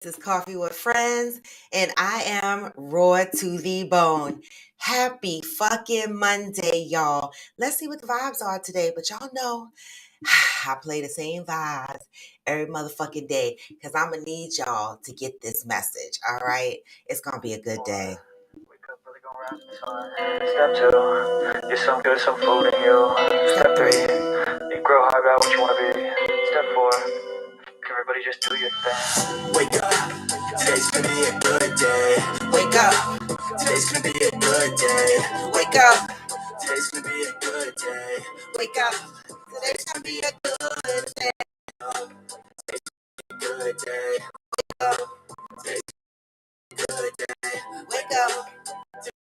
This is Coffee with Friends, and I am raw to the bone. Happy fucking Monday, y'all. Let's see what the vibes are today, but y'all know I play the same vibes every motherfucking day because I'm gonna need y'all to get this message, all right? It's gonna be a good day. Wake up, really gonna rap this one. Step 2, get some good, some food in you. Step 3, you grow high about what you wanna be. Step 4, everybody just do your thing. Wake up, today's gonna be a good day. Wake up, Today's gonna be a good day. wake up, Today's gonna be a good day. wake up. Today's gonna be a good day. Good day. Today's a good day. Wake up,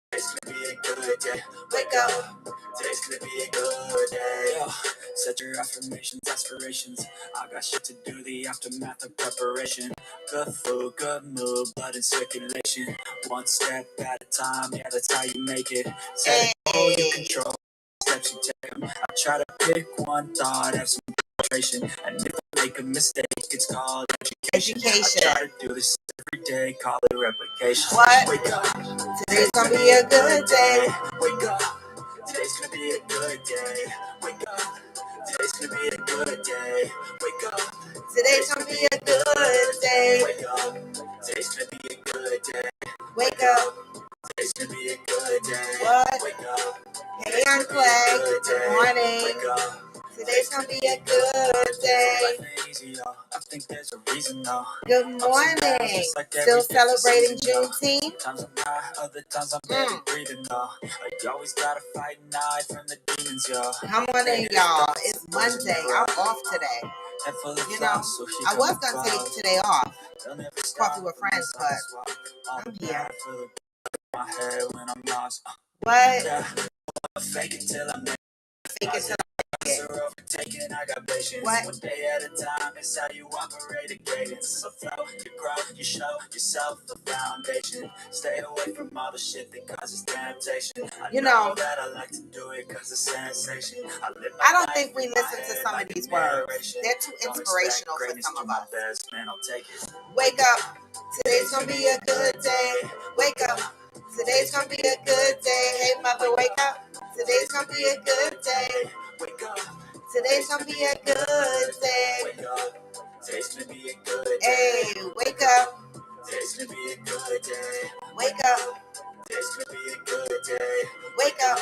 Today's gonna be a good day. wake up. Today's gonna be a good day. Yo, set your affirmations, aspirations. I got shit to do, the aftermath of preparation. Good food, good mood, blood in circulation. One step at a time, yeah, that's how you make it. Set a goal, you control steps you take 'em. I try to pick one thought, have some concentration. And if I make a mistake, it's called education. Education. I try to do this every day, call it replication. What? Wake up. Today's gonna be a good day. Wake up. Today's gonna be a good day. Wake up. Today's gonna be a good day. Wake up. Today's gonna be a good day. Wake up. Today's gonna be a good day. Wake up. Today's gonna be a good day. What? Wake up. Hey, I'm Clay. Good morning. Wake up. Today's gonna be a good day. Life ain't easy, yo. I think there's a reason, though. Good morning. Still celebrating Juneteenth? Sometimes I'm high, other times I'm barely breathing, though. You always gotta fight and hide from the demons, yo. Come on in, y'all. It's Monday. I'm off today. You know, I was gonna take today off. Coffee with Friends, but I'm here. My head when I'm lost. What? Fake it till I'm Fake it till I make it. overtaken. I got patience. What? One day at a time, it's how you operate a cadence. So flow, you grow, you show yourself the foundation. Stay away from all the shit that causes temptation. You know that I like to do it cause it's sensation. I don't think we listen to some of these words. They're too inspirational for some of us. Man, I'll take it. Wake up. Today's gonna be a good day. Wake up. Today's gonna be a good day. Hey, mother, wake up. Today's gonna be a good day. Wake up. Today's gonna be a good day. Wake up. Today's gonna be a good day. Hey, wake up. Today's gonna be a good day. Wake up. Today's gonna be a good day. Wake up.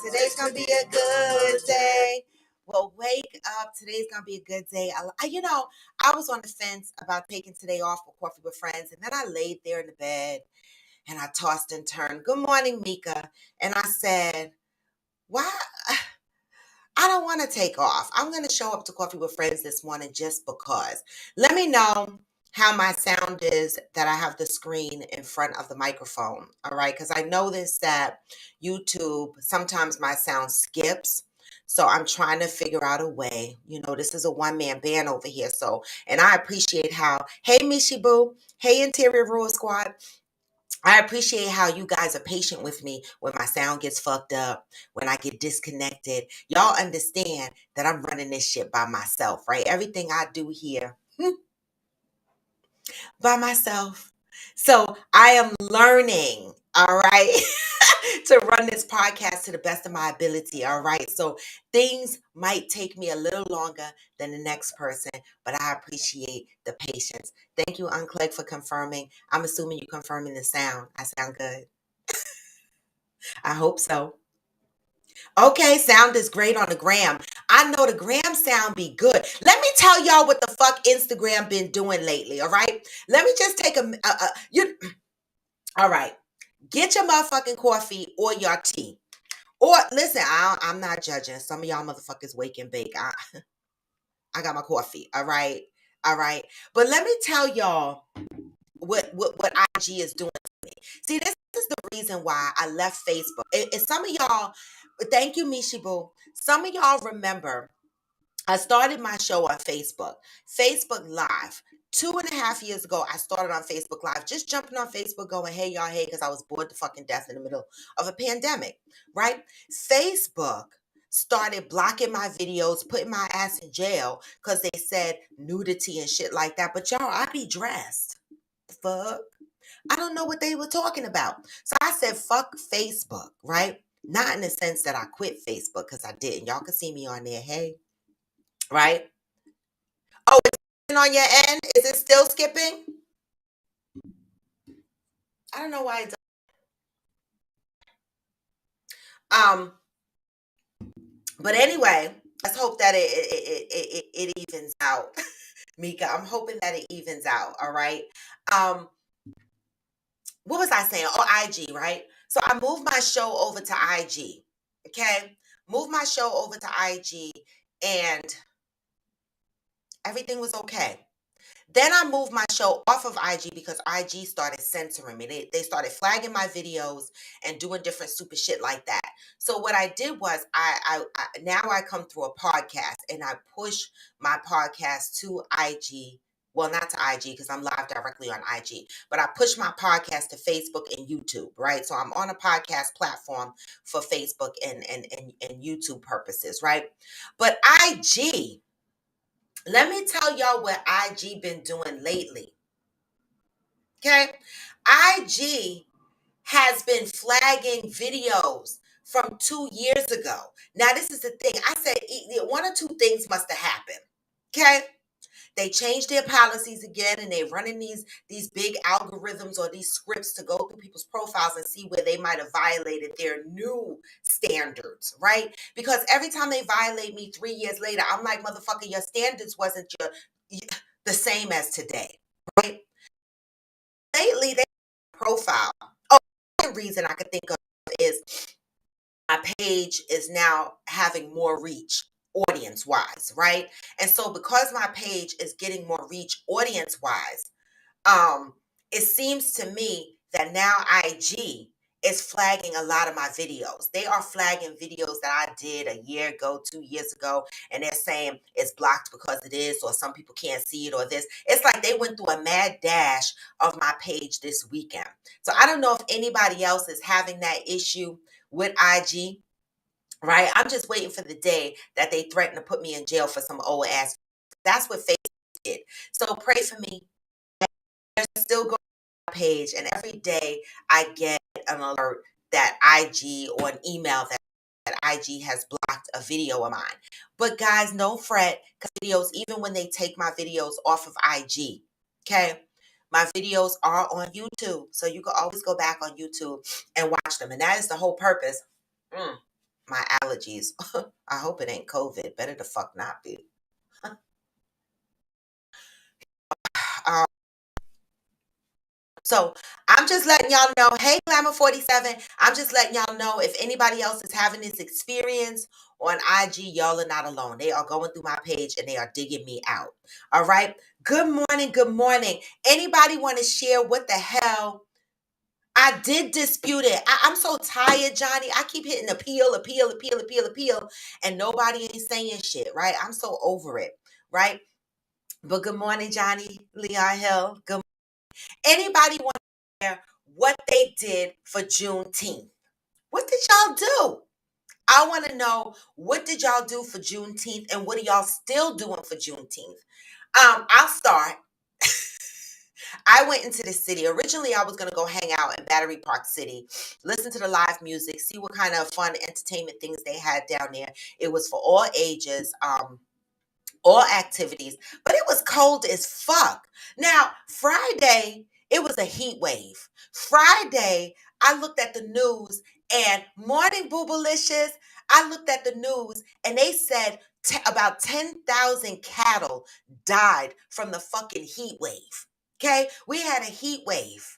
Today's gonna be a good day. Well, wake up. Today's gonna be a good day. I was on the fence about taking today off for Coffee with Friends, and then I laid there in the bed and I tossed and turned. Good morning, Mika. And I said, why? I don't want to take off. I'm going to show up to Coffee with Friends this morning just because. Let me know how my sound is that I have the screen in front of the microphone. All right. Because I noticed that YouTube, sometimes my sound skips. So I'm trying to figure out a way. You know, this is a one-man band over here. So, and I appreciate how, hey, Mishi Boo. Hey, Interior Rule Squad. I appreciate how you guys are patient with me when my sound gets fucked up, when I get disconnected. Y'all understand that I'm running this shit by myself, right? Everything I do here by myself. So I am learning, all right, to run this podcast to the best of my ability, all right? So things might take me a little longer than the next person, but I appreciate the patience. Thank you, Unclegg, for confirming. I'm assuming you're confirming the sound. I sound good. I hope so. Okay, sound is great on the gram. I know the gram sound be good. Let me tell y'all what the fuck Instagram been doing lately, all right? Let me just take all right. Get your motherfucking coffee or your tea. Or listen, I'm not judging. Some of y'all motherfuckers wake and bake. I got my coffee, all right? All right. But let me tell y'all what IG is doing to me. See, this is the reason why I left Facebook. And some of y'all, thank you, Mishibu. Some of y'all remember I started my show on Facebook Live. 2.5 years ago, I started on Facebook Live, just jumping on Facebook going, hey, y'all, hey, because I was bored to fucking death in the middle of a pandemic, right? Facebook started blocking my videos, putting my ass in jail because they said nudity and shit like that. But y'all, I be dressed. fuck? I don't know what they were talking about. So I said, fuck Facebook, right? Not in the sense that I quit Facebook, because I didn't. Y'all can see me on there, hey, right? Oh, it's on your end? Is it still skipping? I don't know why it's um, but anyway, let's hope that it evens out. Mika, I'm hoping that it evens out. All right. Um, what was I saying? Oh, IG, right? So I moved my show over to IG. Okay. Moved my show over to IG, and everything was okay. Then I moved my show off of IG because IG started censoring me. They started flagging my videos and doing different stupid shit like that. So what I did was I now I come through a podcast, and I push my podcast to IG. Well, not to IG because I'm live directly on IG, but I push my podcast to Facebook and YouTube, right? So I'm on a podcast platform for Facebook and YouTube purposes, right? But IG, let me tell y'all what IG been doing lately. Okay? IG has been flagging videos from 2 years ago. Now, this is the thing. I said one or two things must have happened. Okay? They changed their policies again, and they're running these big algorithms or these scripts to go through people's profiles and see where they might have violated their new standards, right? Because every time they violate me 3 years later, I'm like, motherfucker, your standards wasn't the same as today, right? Lately, they profile. Oh, the reason I could think of is my page is now having more reach audience wise, right? And so because my page is getting more reach audience wise, um, it seems to me that now IG is flagging a lot of my videos. They are flagging videos that I did a year ago, 2 years ago, and they're saying it's blocked because it is, or some people can't see it, or this. It's like they went through a mad dash of my page this weekend. So I don't know if anybody else is having that issue with IG, right? I'm just waiting for the day that they threaten to put me in jail for some old ass. That's what Facebook did. So pray for me. They're still going on my page, and every day I get an alert that IG, or an email that IG has blocked a video of mine. But guys, no fret, because videos, even when they take my videos off of IG, okay, my videos are on YouTube. So you can always go back on YouTube and watch them. And that is the whole purpose. My allergies. I hope it ain't COVID. Better the fuck not be. Um, So I'm just letting y'all know, hey, Glamour 47, I'm just letting y'all know if anybody else is having this experience on IG, y'all are not alone. They are going through my page and they are digging me out. All right. Good morning. Good morning. Anybody want to share what the hell? I did dispute it. I'm so tired, Johnny. I keep hitting appeal, and nobody ain't saying shit, right? I'm so over it, right? But good morning, Johnny Leon Hill. Good. Anybody want to share what they did for Juneteenth? What did y'all do? I want to know, what did y'all do for Juneteenth, and what are y'all still doing for Juneteenth? I'll start. I went into the city. Originally, I was going to go hang out in Battery Park City, listen to the live music, see what kind of fun entertainment things they had down there. It was for all ages. All activities, but it was cold as fuck. Now, Friday, it was a heat wave. Friday, I looked at the news, and morning boobalicious, I looked at the news and they said about 10,000 cattle died from the fucking heat wave. Okay? We had a heat wave.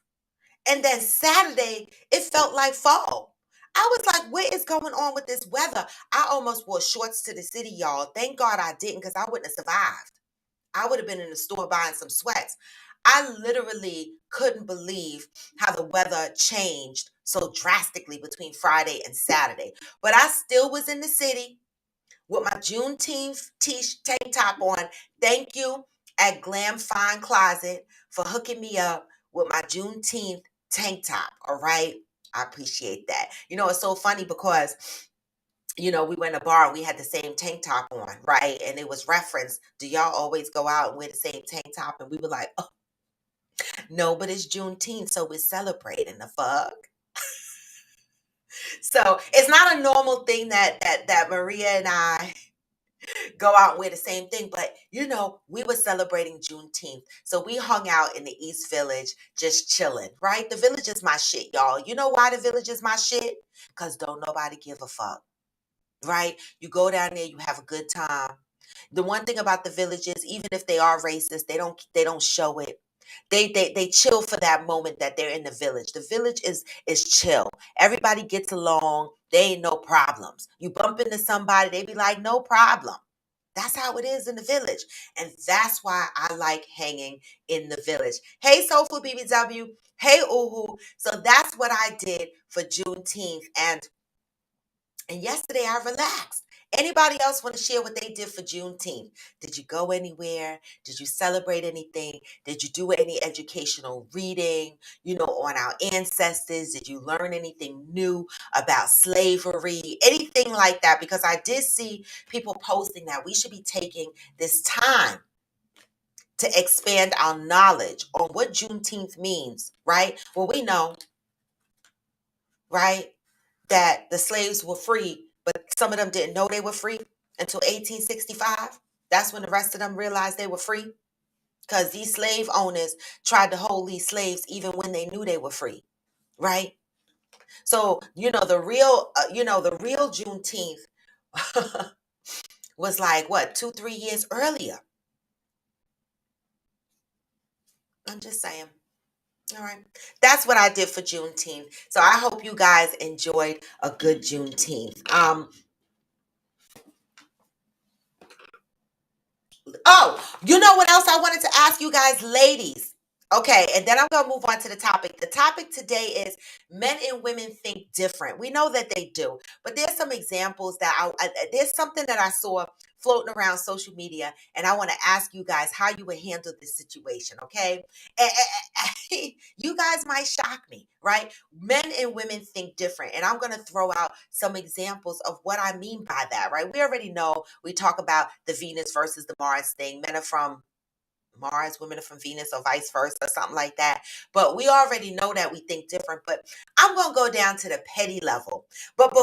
And then Saturday, it felt like fall. I was like, what is going on with this weather? I almost wore shorts to the city, y'all. Thank God I didn't, because I wouldn't have survived. I would have been in the store buying some sweats. I literally couldn't believe how the weather changed so drastically between Friday and Saturday. But I still was in the city with my Juneteenth tank top on. Thank you at Glam Fine Closet for hooking me up with my Juneteenth tank top. All right. I appreciate that. It's so funny because, we went to a bar and we had the same tank top on, right? And it was referenced, do y'all always go out and wear the same tank top? And we were like, oh. No, but it's Juneteenth, so we're celebrating the fuck. So it's not a normal thing that Maria and I go out and wear the same thing. But we were celebrating Juneteenth. So we hung out in the East Village just chilling, right? The village is my shit, y'all. You know why the village is my shit? Because don't nobody give a fuck, right? You go down there, you have a good time. The one thing about the villages, even if they are racist, they don't show it. They chill for that moment that they're in the village. The village is chill. Everybody gets along. There ain't no problems. You bump into somebody, they be like, no problem. That's how it is in the village. And that's why I like hanging in the village. Hey, Soulful BBW. Hey, Uhu. So that's what I did for Juneteenth. And yesterday I relaxed. Anybody else want to share what they did for Juneteenth? Did you go anywhere? Did you celebrate anything? Did you do any educational reading, on our ancestors? Did you learn anything new about slavery? Anything like that? Because I did see people posting that we should be taking this time to expand our knowledge on what Juneteenth means, right? Well, we know, right, that the slaves were free, but some of them didn't know they were free until 1865. That's when the rest of them realized they were free because these slave owners tried to hold these slaves even when they knew they were free, right? So, the real Juneteenth was like what, 2, 3 years earlier. I'm just saying. All right. That's what I did for Juneteenth. So I hope you guys enjoyed a good Juneteenth. Oh, you know what else I wanted to ask you guys, ladies? Okay, and then I'm going to move on to the topic. The topic today is men and women think different. We know that they do, but there's some examples that there's something that I saw floating around social media, and I want to ask you guys how you would handle this situation, okay? You guys might shock me, right? Men and women think different, and I'm going to throw out some examples of what I mean by that, right? We already know, we talk about the Venus versus the Mars thing. Men are from Mars, women are from Venus, or vice versa, or something like that. But we already know that we think different. But I'm going to go down to the petty level. But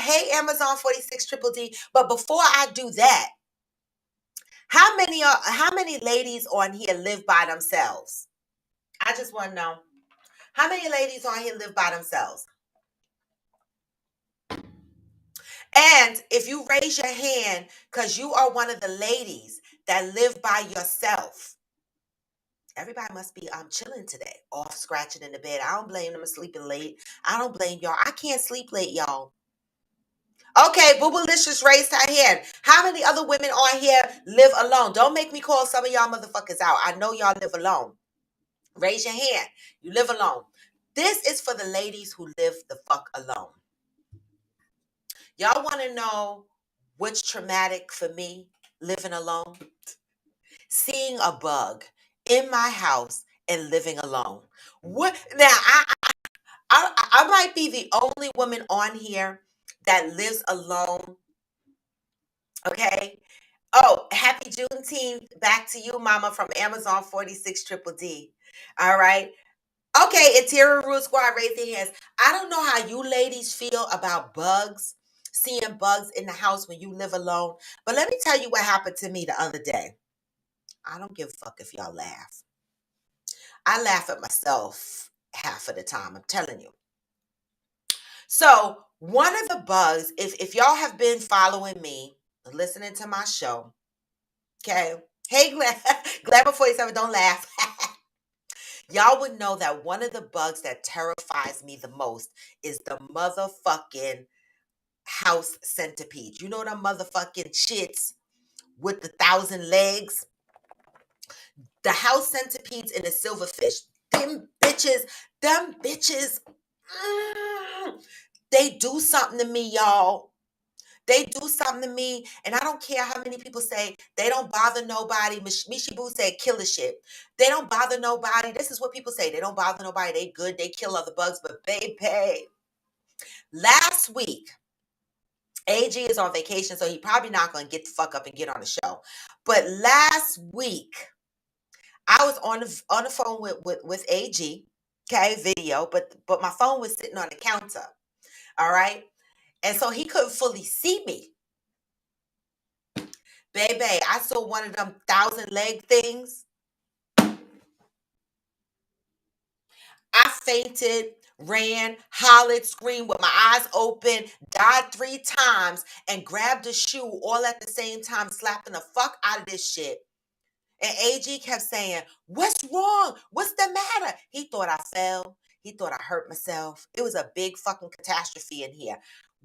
hey, Amazon 46 Triple D, but before I do that, how many ladies on here live by themselves? I just want to know. How many ladies on here live by themselves? And if you raise your hand because you are one of the ladies that live by yourself, everybody must be chilling today, off scratching in the bed. I don't blame them for sleeping late. I don't blame y'all. I can't sleep late, y'all. Okay, Boobalicious raised her hand. How many other women on here live alone? Don't make me call some of y'all motherfuckers out. I know y'all live alone. Raise your hand. You live alone. This is for the ladies who live the fuck alone. Y'all want to know what's traumatic for me living alone? Seeing a bug in my house and living alone. What now? I might be the only woman on here that lives alone. Okay. Oh, happy Juneteenth back to you, Mama, from Amazon 46 Triple D. All right. Okay, Interior Root Squad, raise their hands. I don't know how you ladies feel about bugs, seeing bugs in the house when you live alone. But let me tell you what happened to me the other day. I don't give a fuck if y'all laugh. I laugh at myself half of the time, I'm telling you. So one of the bugs, if y'all have been following me, listening to my show, okay. Hey, Glamour 47, don't laugh. Y'all would know that one of the bugs that terrifies me the most is the motherfucking house centipede. You know them motherfucking shits with the 1,000 legs? The house centipedes and the silverfish. Them bitches, they do something to me, y'all. They do something to me, and I don't care how many people say they don't bother nobody. Mishi Boo said killer shit. They don't bother nobody. This is what people say. They don't bother nobody. They good. They kill other bugs. But baby, last week, AG is on vacation, so he probably not going to get the fuck up and get on the show. But last week, I was on the phone with AG, okay, video, but my phone was sitting on the counter. All right. And so he couldn't fully see me. Baby, I saw one of them 1,000 leg things. I fainted, ran, hollered, screamed with my eyes open, died 3 times, and grabbed a shoe all at the same time, slapping the fuck out of this shit. And AG kept saying, "What's wrong? What's the matter?" He thought I fell. He thought I hurt myself. It was a big fucking catastrophe in here.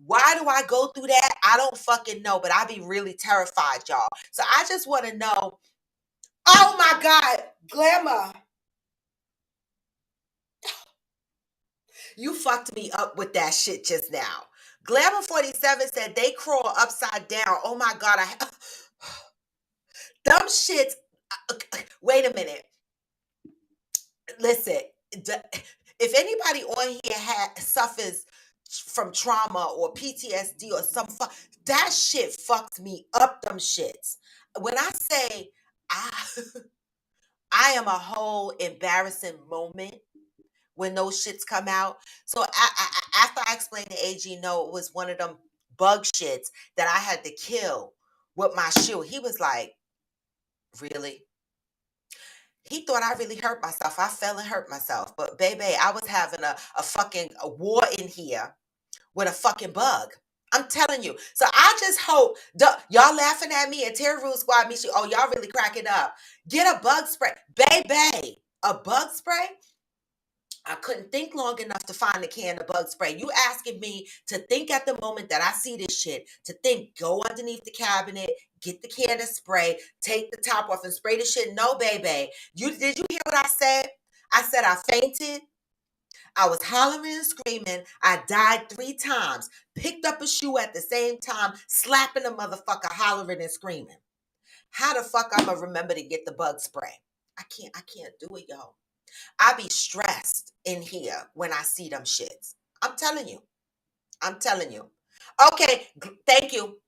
Why do I go through that? I don't fucking know, but I be really terrified, y'all. So I just want to know. Oh my God, Glamour, you fucked me up with that shit just now. Glamour 47 said they crawl upside down. Oh my God, dumb shit. Wait a minute. Listen, if anybody on here suffers from trauma or PTSD or that shit fucked me up. Them shits. When I say I, I am a whole embarrassing moment when those shits come out. So after I explained to AG, no, it was one of them bug shits that I had to kill with my shoe. He was like, "Really?" He thought I really hurt myself. I fell and hurt myself. But baby, I was having a fucking a war in here with a fucking bug. I'm telling you. So I just hope y'all laughing at me and Terror Rule Squad, Michi. Oh, y'all really cracking up. Get a bug spray. Baby, a bug spray? I couldn't think long enough to find a can of bug spray. You asking me to think at the moment that I see this shit, to think, go underneath the cabinet, get the can of spray, take the top off and spray the shit. No, baby. Did you hear what I said? I said I fainted. I was hollering and screaming. I died 3 times. Picked up a shoe at the same time, slapping the motherfucker, hollering and screaming. How the fuck I'm gonna remember to get the bug spray? I can't do it, y'all. I be stressed in here when I see them shits. I'm telling you. I'm telling you. Okay, thank you.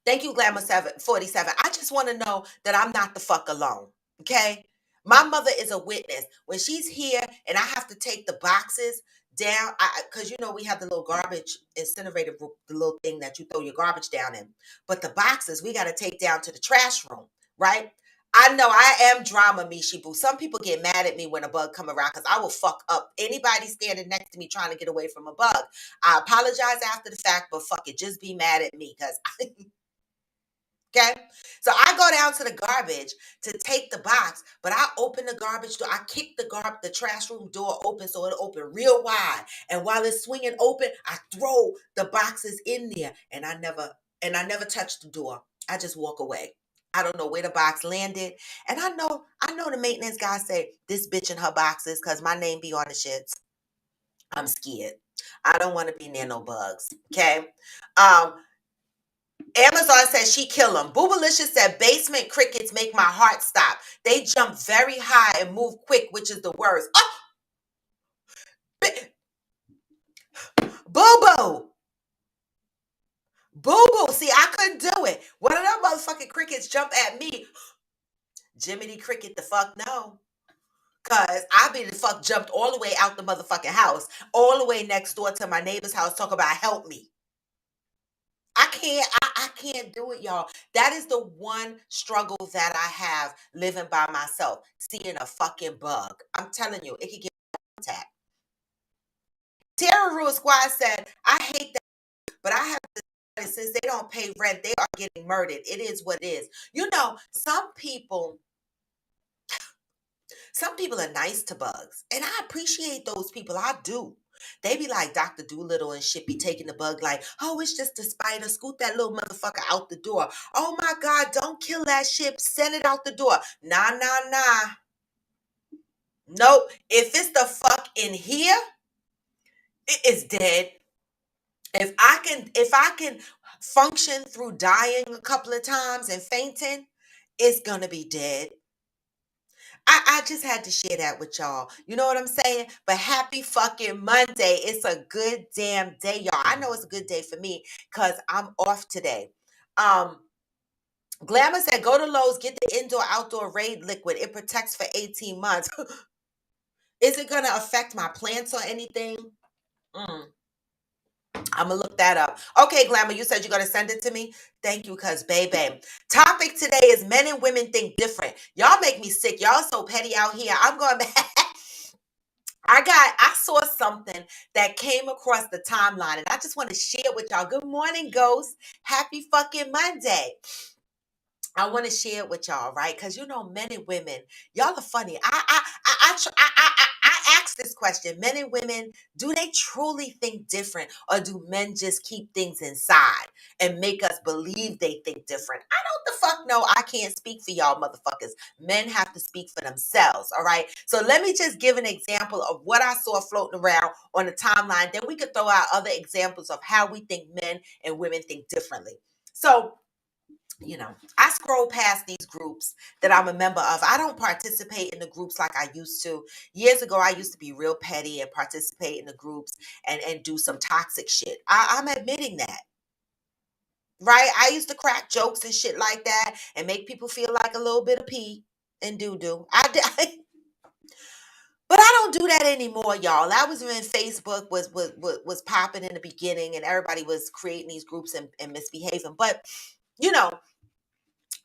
Thank you, Glamour 47. I just want to know that I'm not the fuck alone. Okay? My mother is a witness. When she's here and I have to take the boxes down, because you know we have the little garbage incinerator, the little thing that you throw your garbage down in. But the boxes we got to take down to the trash room, right? I know I am drama, Mishi Boo. Some people get mad at me when a bug come around because I will fuck up anybody standing next to me trying to get away from a bug. I apologize after the fact, but fuck it, just be mad at me because okay. So I go down to the garbage to take the box, but I open the garbage door. I kick the trash room door open so it open real wide. And while it's swinging open, I throw the boxes in there, and I never touch the door. I just walk away. I don't know where the box landed, and I know the maintenance guy say this bitch in her boxes because my name be on the shits. I'm scared. I don't want to be near no bugs. Okay. Um, Amazon says she kill them. Boobalicious said basement crickets make my heart stop. They jump very high and move quick, which is the worst. Oh, boo boo, boo boo. See, I couldn't do it. One of them motherfucking crickets jump at me. Jiminy Cricket, the fuck no. Cause I be the fuck jumped all the way out the motherfucking house, all the way next door to my neighbor's house, talk about help me. I can't do it, y'all. That is the one struggle that I have living by myself, seeing a fucking bug. I'm telling you, it can get attacked. Terror Rule Squad said, I hate that, but I have to, since they don't pay rent, they are getting murdered. It is what it is. You know, some people are nice to bugs, and I appreciate those people. I do. They be like Dr. Doolittle and shit, be taking the bug like, oh, it's just a spider. Scoot that little motherfucker out the door. Oh my God, don't kill that shit. Send it out the door. Nah, nah, nah. Nope. If it's the fuck in here, it is dead. If I can function through dying a couple of times and fainting, it's gonna be dead. I just had to share that with y'all. You know what I'm saying? But happy fucking Monday. It's a good damn day, y'all. I know it's a good day for me because I'm off today. Um, Glamour said, go to Lowe's, get the indoor-outdoor raid liquid. It protects for 18 months. Is it going to affect my plants or anything? Mm, I'm going to look that up. Okay, Glamour, you said you're going to send it to me? Thank you, because baby. Topic today is men and women think different. Y'all make me sick. Y'all so petty out here. I'm going back. I saw something that came across the timeline, and I just want to share with y'all. Good morning, Ghost. Happy fucking Monday. I want to share it with y'all, right? Because you know, men and women, y'all are funny. I asked this question: men and women, do they truly think different, or do men just keep things inside and make us believe they think different? I don't the fuck know. I can't speak for y'all, motherfuckers. Men have to speak for themselves. All right. So let me just give an example of what I saw floating around on the timeline. Then we could throw out other examples of how we think men and women think differently. So I scroll past these groups that I'm a member of. I don't participate in the groups like I used to. Years ago, I used to be real petty and participate in the groups and do some toxic shit. I'm admitting that. Right? I used to crack jokes and shit like that and make people feel like a little bit of pee and doo-doo. But I don't do that anymore, y'all. That was when Facebook was popping in the beginning and everybody was creating these groups and misbehaving. But you know,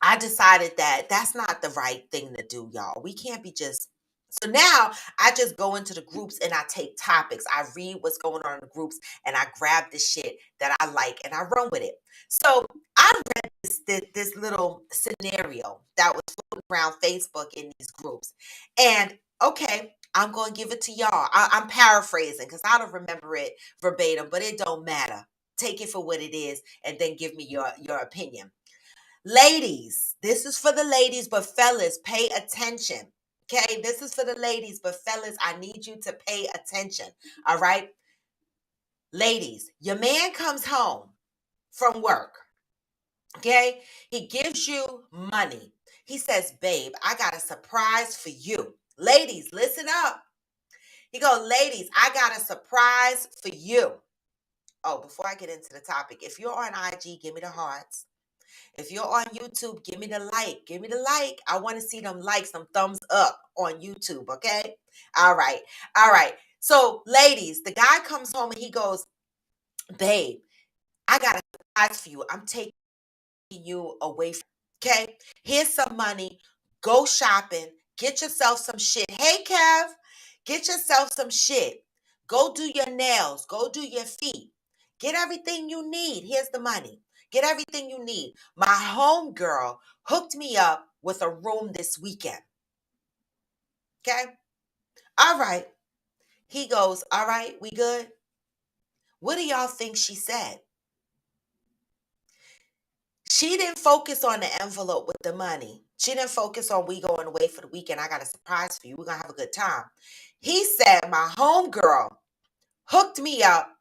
I decided that that's not the right thing to do, y'all. We can't be just. So now I just go into the groups and I take topics. I read what's going on in the groups and I grab the shit that I like and I run with it. So I read this little scenario that was floating around Facebook in these groups. And okay, I'm going to give it to y'all. I'm paraphrasing because I don't remember it verbatim, but it don't matter. Take it for what it is and then give me your opinion. Ladies, this is for the ladies, but fellas, pay attention. Okay, this is for the ladies, but fellas, I need you to pay attention. All right, ladies, your man comes home from work. Okay, he gives you money. He says, babe, I got a surprise for you. Ladies, listen up. He goes, ladies, I got a surprise for you. Oh, before I get into the topic, if you're on IG, give me the hearts. If you're on YouTube, give me the like. Give me the like. I want to see them likes, some thumbs up on YouTube, okay? All right. All right. So, ladies, the guy comes home and he goes, babe, I got a surprise for you. I'm taking you away from, okay? Here's some money. Go shopping. Get yourself some shit. Hey, Kev, get yourself some shit. Go do your nails. Go do your feet. Get everything you need. Here's the money. Get everything you need. My home girl hooked me up with a room this weekend. Okay? All right. He goes, all right, we good? What do y'all think she said? She didn't focus on the envelope with the money. She didn't focus on we going away for the weekend. I got a surprise for you. We're going to have a good time. He said, my homegirl hooked me up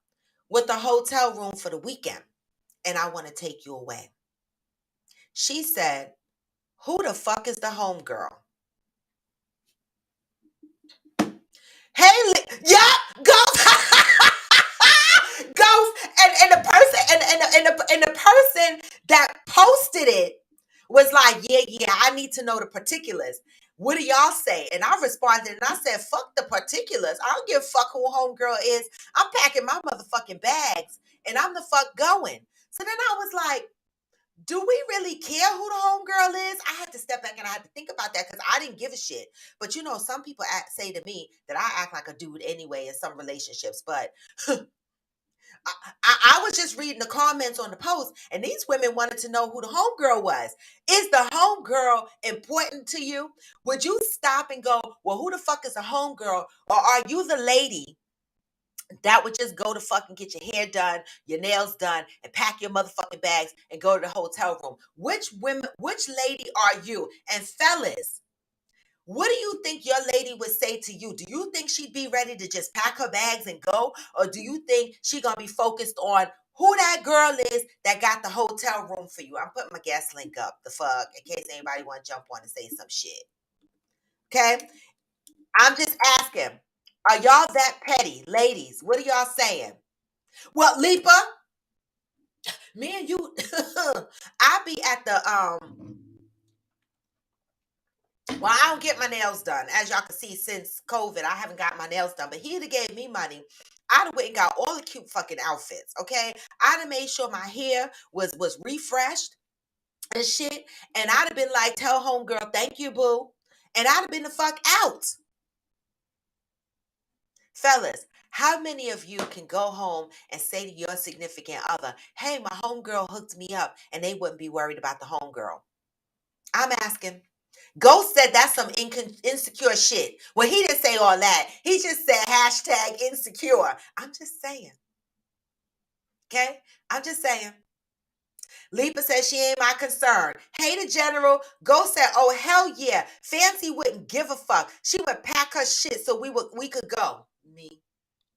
with a hotel room for the weekend, and I want to take you away. She said, who the fuck is the homegirl? Hey, yep, go. Ghost and the person and the person that posted it was like, yeah, I need to know the particulars. What do y'all say? And I responded and I said, fuck the particulars. I don't give a fuck who homegirl is. I'm packing my motherfucking bags and I'm the fuck going. So then I was like, do we really care who the homegirl is? I had to step back and I had to think about that because I didn't give a shit. But you know, some people say to me that I act like a dude anyway in some relationships. But I was just reading the comments on the post, and these women wanted to know who the homegirl was. Is the homegirl important to you? Would you stop and go, well, who the fuck is a homegirl? Or are you the lady that would just go to fucking get your hair done, your nails done, and pack your motherfucking bags and go to the hotel room? Which lady are you? And fellas, what do you think your lady would say to you? Do you think she'd be ready to just pack her bags and go? Or do you think she gonna be focused on who that girl is that got the hotel room for you? I'm putting my guest link up, the fuck, in case anybody want to jump on and say some shit. Okay? I'm just asking, are y'all that petty? Ladies, what are y'all saying? Well, Lipa, me and you, I be at the Well, I don't get my nails done. As y'all can see, since COVID, I haven't got my nails done. But he'd have gave me money. I'd have went and got all the cute fucking outfits, okay? I'd have made sure my hair was refreshed and shit. And I'd have been like, tell homegirl, thank you, boo. And I'd have been the fuck out. Fellas, how many of you can go home and say to your significant other, hey, my homegirl hooked me up, and they wouldn't be worried about the homegirl? I'm asking. Ghost said that's some insecure shit. Well, he didn't say all that. He just said hashtag insecure. I'm just saying. Okay? I'm just saying. Leapa says she ain't my concern. Hey, the general. Ghost said, oh, hell yeah. Fancy wouldn't give a fuck. She would pack her shit so we could go. Me,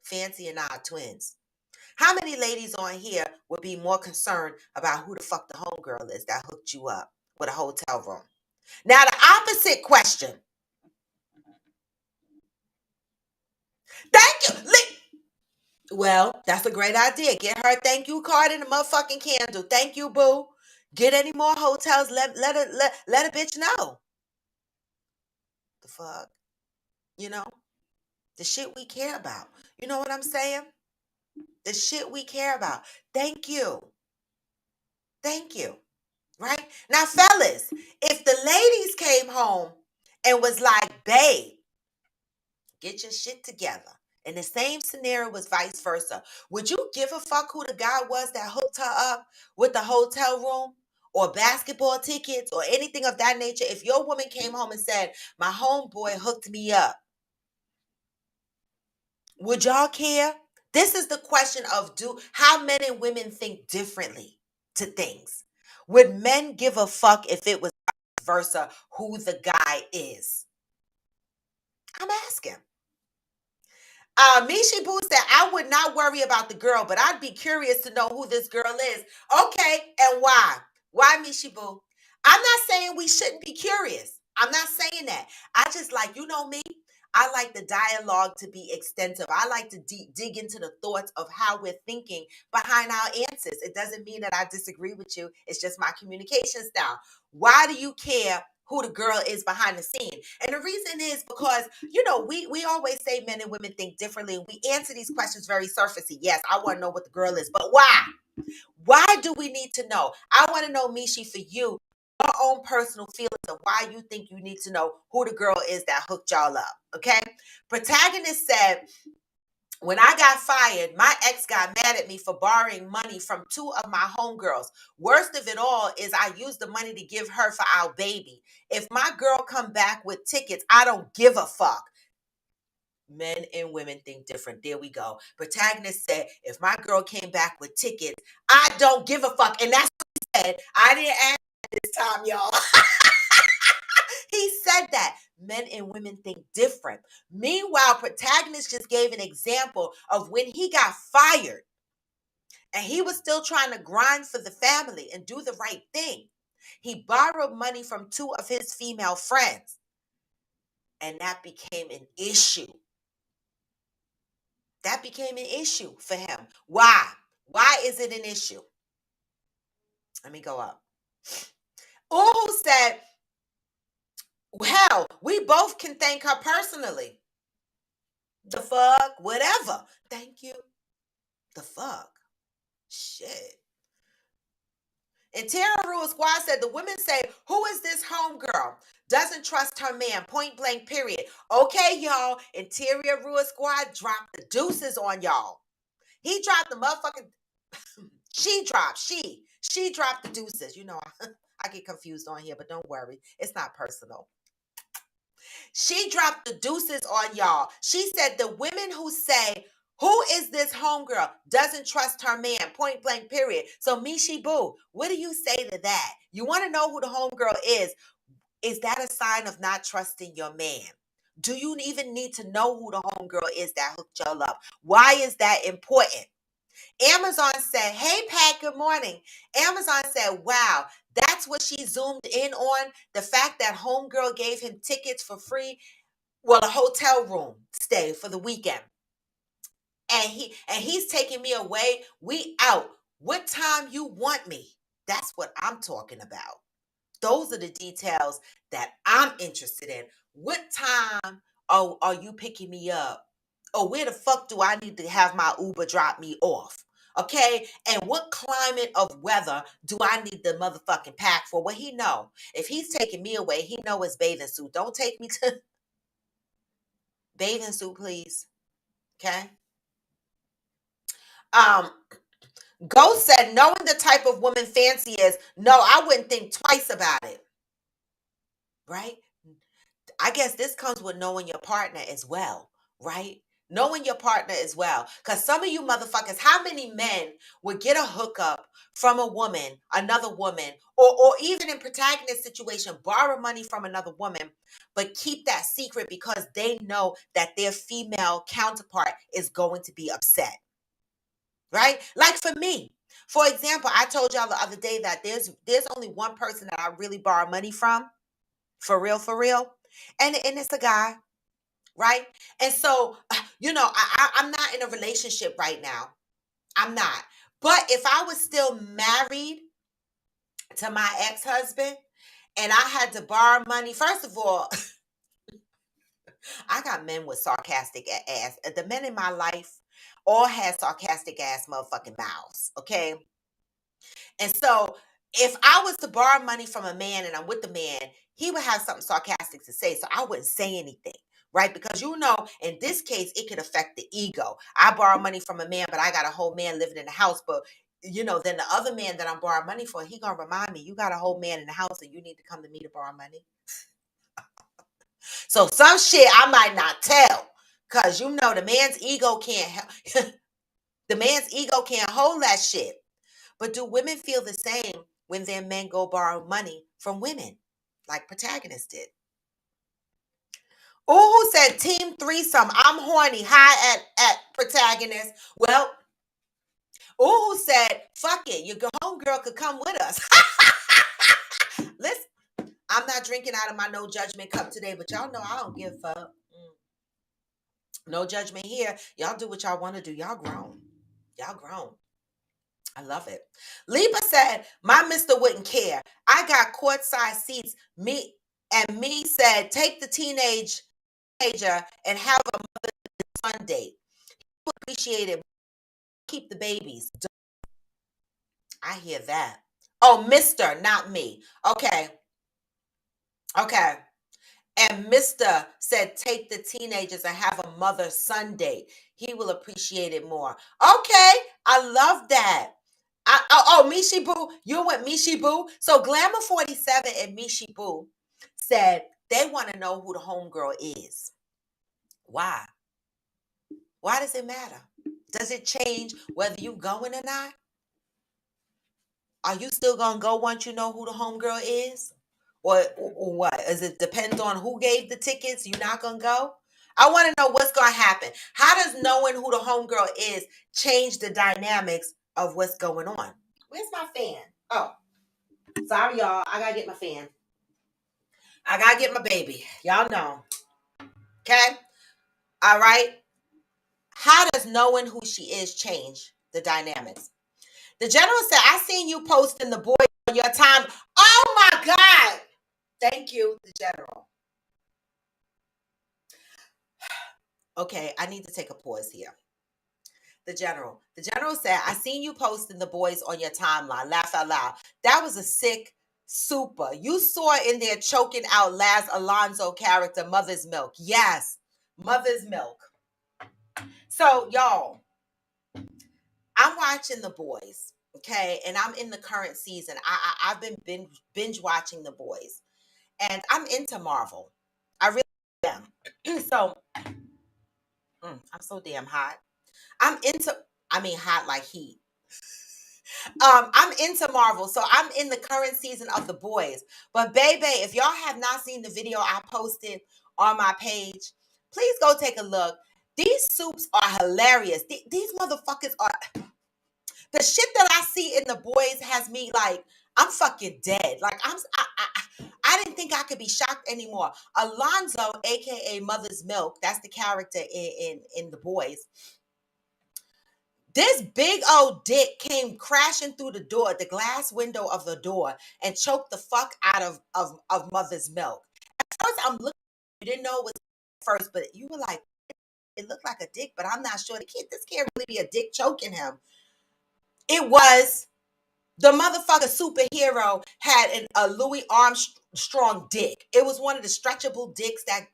Fancy, and I are twins. How many ladies on here would be more concerned about who the fuck the homegirl is that hooked you up with a hotel room? Now, the opposite question. Thank you. Well, that's a great idea. Get her a thank you card and a motherfucking candle. Thank you, boo. Get any more hotels. Let a bitch know. The fuck? You know? The shit we care about. You know what I'm saying? The shit we care about. Thank you. Thank you. Right? Now, fellas, if the ladies came home and was like, babe, get your shit together. And the same scenario was vice versa. Would you give a fuck who the guy was that hooked her up with the hotel room or basketball tickets or anything of that nature? If your woman came home and said, my homeboy hooked me up, would y'all care? This is the question of how men and women think differently to things. Would men give a fuck if it was vice versa who the guy is? I'm asking. Mishi Boo said, I would not worry about the girl, but I'd be curious to know who this girl is. Okay, and why? Why, Mishi Boo? I'm not saying we shouldn't be curious. I'm not saying that. I just like, you know me, I like the dialogue to be extensive. I like to dig into the thoughts of how we're thinking behind our answers. It doesn't mean that I disagree with you. It's just my communication style. Why do you care who the girl is behind the scene? And the reason is because, we always say men and women think differently. We answer these questions very surfacey. Yes, I want to know what the girl is, but why? Why do we need to know? I want to know, Mishi, for you, your own personal feelings of why you think you need to know who the girl is that hooked y'all up. Okay? Protagonist said, when I got fired, my ex got mad at me for borrowing money from two of my homegirls. Worst of it all is I used the money to give her for our baby. If my girl come back with tickets, I don't give a fuck. Men and women think different. There we go. Protagonist said, if my girl came back with tickets, I don't give a fuck. And that's what he said. I didn't ask this time, y'all. He said that. Men and women think different. Meanwhile, Protagonist just gave an example of when he got fired and he was still trying to grind for the family and do the right thing. He borrowed money from two of his female friends, and that became an issue. That became an issue for him. Why? Why is it an issue? Let me go up. Uhu said, hell, we both can thank her personally. The fuck? Whatever. Thank you. The fuck? Shit. And Tara Rule Squad said, the women say, who is this homegirl? Doesn't trust her man. Point blank, period. Okay, y'all. Interior Rule Squad dropped the deuces on y'all. He dropped the motherfucking... She dropped the deuces. I get confused on here, but don't worry. It's not personal. She dropped the deuces on y'all. She said the women who say, who is this homegirl? Doesn't trust her man. Point blank, period. So, Mishi Boo, what do you say to that? You want to know who the homegirl is? Is that a sign of not trusting your man? Do you even need to know who the homegirl is that hooked y'all up? Why is that important? Amazon said, hey, Pat, good morning. Amazon said, wow, that's what she zoomed in on. The fact that homegirl gave him tickets for free. Well, a hotel room stay for the weekend. And he's taking me away. We out. What time you want me? That's what I'm talking about. Those are the details that I'm interested in. What time are you picking me up? Or where the fuck do I need to have my Uber drop me off? Okay? And what climate of weather do I need the motherfucking pack for? Well, he know. If he's taking me away, he know it's bathing suit. Don't take me to bathing suit, please. Okay? Um, Ghost said, knowing the type of woman Fancy is, no, I wouldn't think twice about it. Right? I guess this comes with knowing your partner as well, right? Knowing your partner as well. Because some of you motherfuckers, how many men would get a hookup from a woman, another woman, or even in protagonist situation, borrow money from another woman, but keep that secret because they know that their female counterpart is going to be upset, right? Like for me, for example, I told y'all the other day that there's only one person that I really borrow money from, for real, and it's a guy, right? And so, I'm not in a relationship right now. I'm not. But if I was still married to my ex-husband and I had to borrow money, first of all, I got men with sarcastic ass. The men in my life all had sarcastic ass motherfucking mouths, okay? And so if I was to borrow money from a man and I'm with the man, he would have something sarcastic to say. So I wouldn't say anything, right? Because in this case, it could affect the ego. I borrow money from a man, but I got a whole man living in the house. But then the other man that I'm borrowing money for, he gonna remind me, you got a whole man in the house and you need to come to me to borrow money. So some shit I might not tell. Cause the man's ego can't the man's ego can't hold that shit. But do women feel the same when their men go borrow money from women, like Protagonist did? Ooh, who said team threesome? I'm horny. Hi at Protagonist. Well, ooh, who said fuck it? Your homegirl could come with us. Listen, I'm not drinking out of my no judgment cup today, but y'all know I don't give a fuck. No judgment here. Y'all do what y'all want to do. Y'all grown. Y'all grown. I love it. Lipa said, my mister wouldn't care. I got courtside seats. Me said, take the teenager and have a fun date. Appreciate it. Keep the babies. I hear that. Oh, mister, not me. Okay. Okay. And Mr. said, take the teenagers and have a mother-son date. He will appreciate it more. Okay. I love that. Mishi Boo, you're with Mishi Boo. So Glamour 47 and Mishi Boo said they want to know who the homegirl is. Why? Why does it matter? Does it change whether you going or not? Are you still gonna go once you know who the homegirl is? Or what? Does it depend on who gave the tickets? You're not gonna go? I want to know what's gonna happen. How does knowing who the homegirl is change the dynamics of what's going on? Where's my fan? Oh, sorry, y'all. I gotta get my fan. I gotta get my baby. Y'all know. Okay? All right. How does knowing who she is change the dynamics? The general said, I seen you posting the boy on your time. Oh my God. Thank you, the general. Okay, I need to take a pause here. The general. The general said, I seen you posting the boys on your timeline. Laugh out loud. That was a sick super. You saw in there choking out Laz Alonso character, Mother's Milk. Yes, Mother's Milk. So, y'all, I'm watching the boys, okay, and I'm in the current season. I've been binge watching the boys, and I'm into Marvel. I really am. So I'm so damn hot. I'm into. I mean, hot like heat. I'm into Marvel, so I'm in the current season of the boys. But baby, if y'all have not seen the video I posted on my page, please go take a look. These soups are hilarious. These motherfuckers are the shit that I see in the boys has me like I'm fucking dead. Like I didn't think I could be shocked anymore. Alonzo, aka Mother's Milk, that's the character in the boys. This big old dick came crashing through the door, the glass window of the door, and choked the fuck out of mother's milk. At first, I'm looking, you didn't know it was first, but you were like, it looked like a dick, but I'm not sure. This can't really be a dick choking him. It was. The motherfucker superhero had a Louis Armstrong dick. It was one of the stretchable dicks that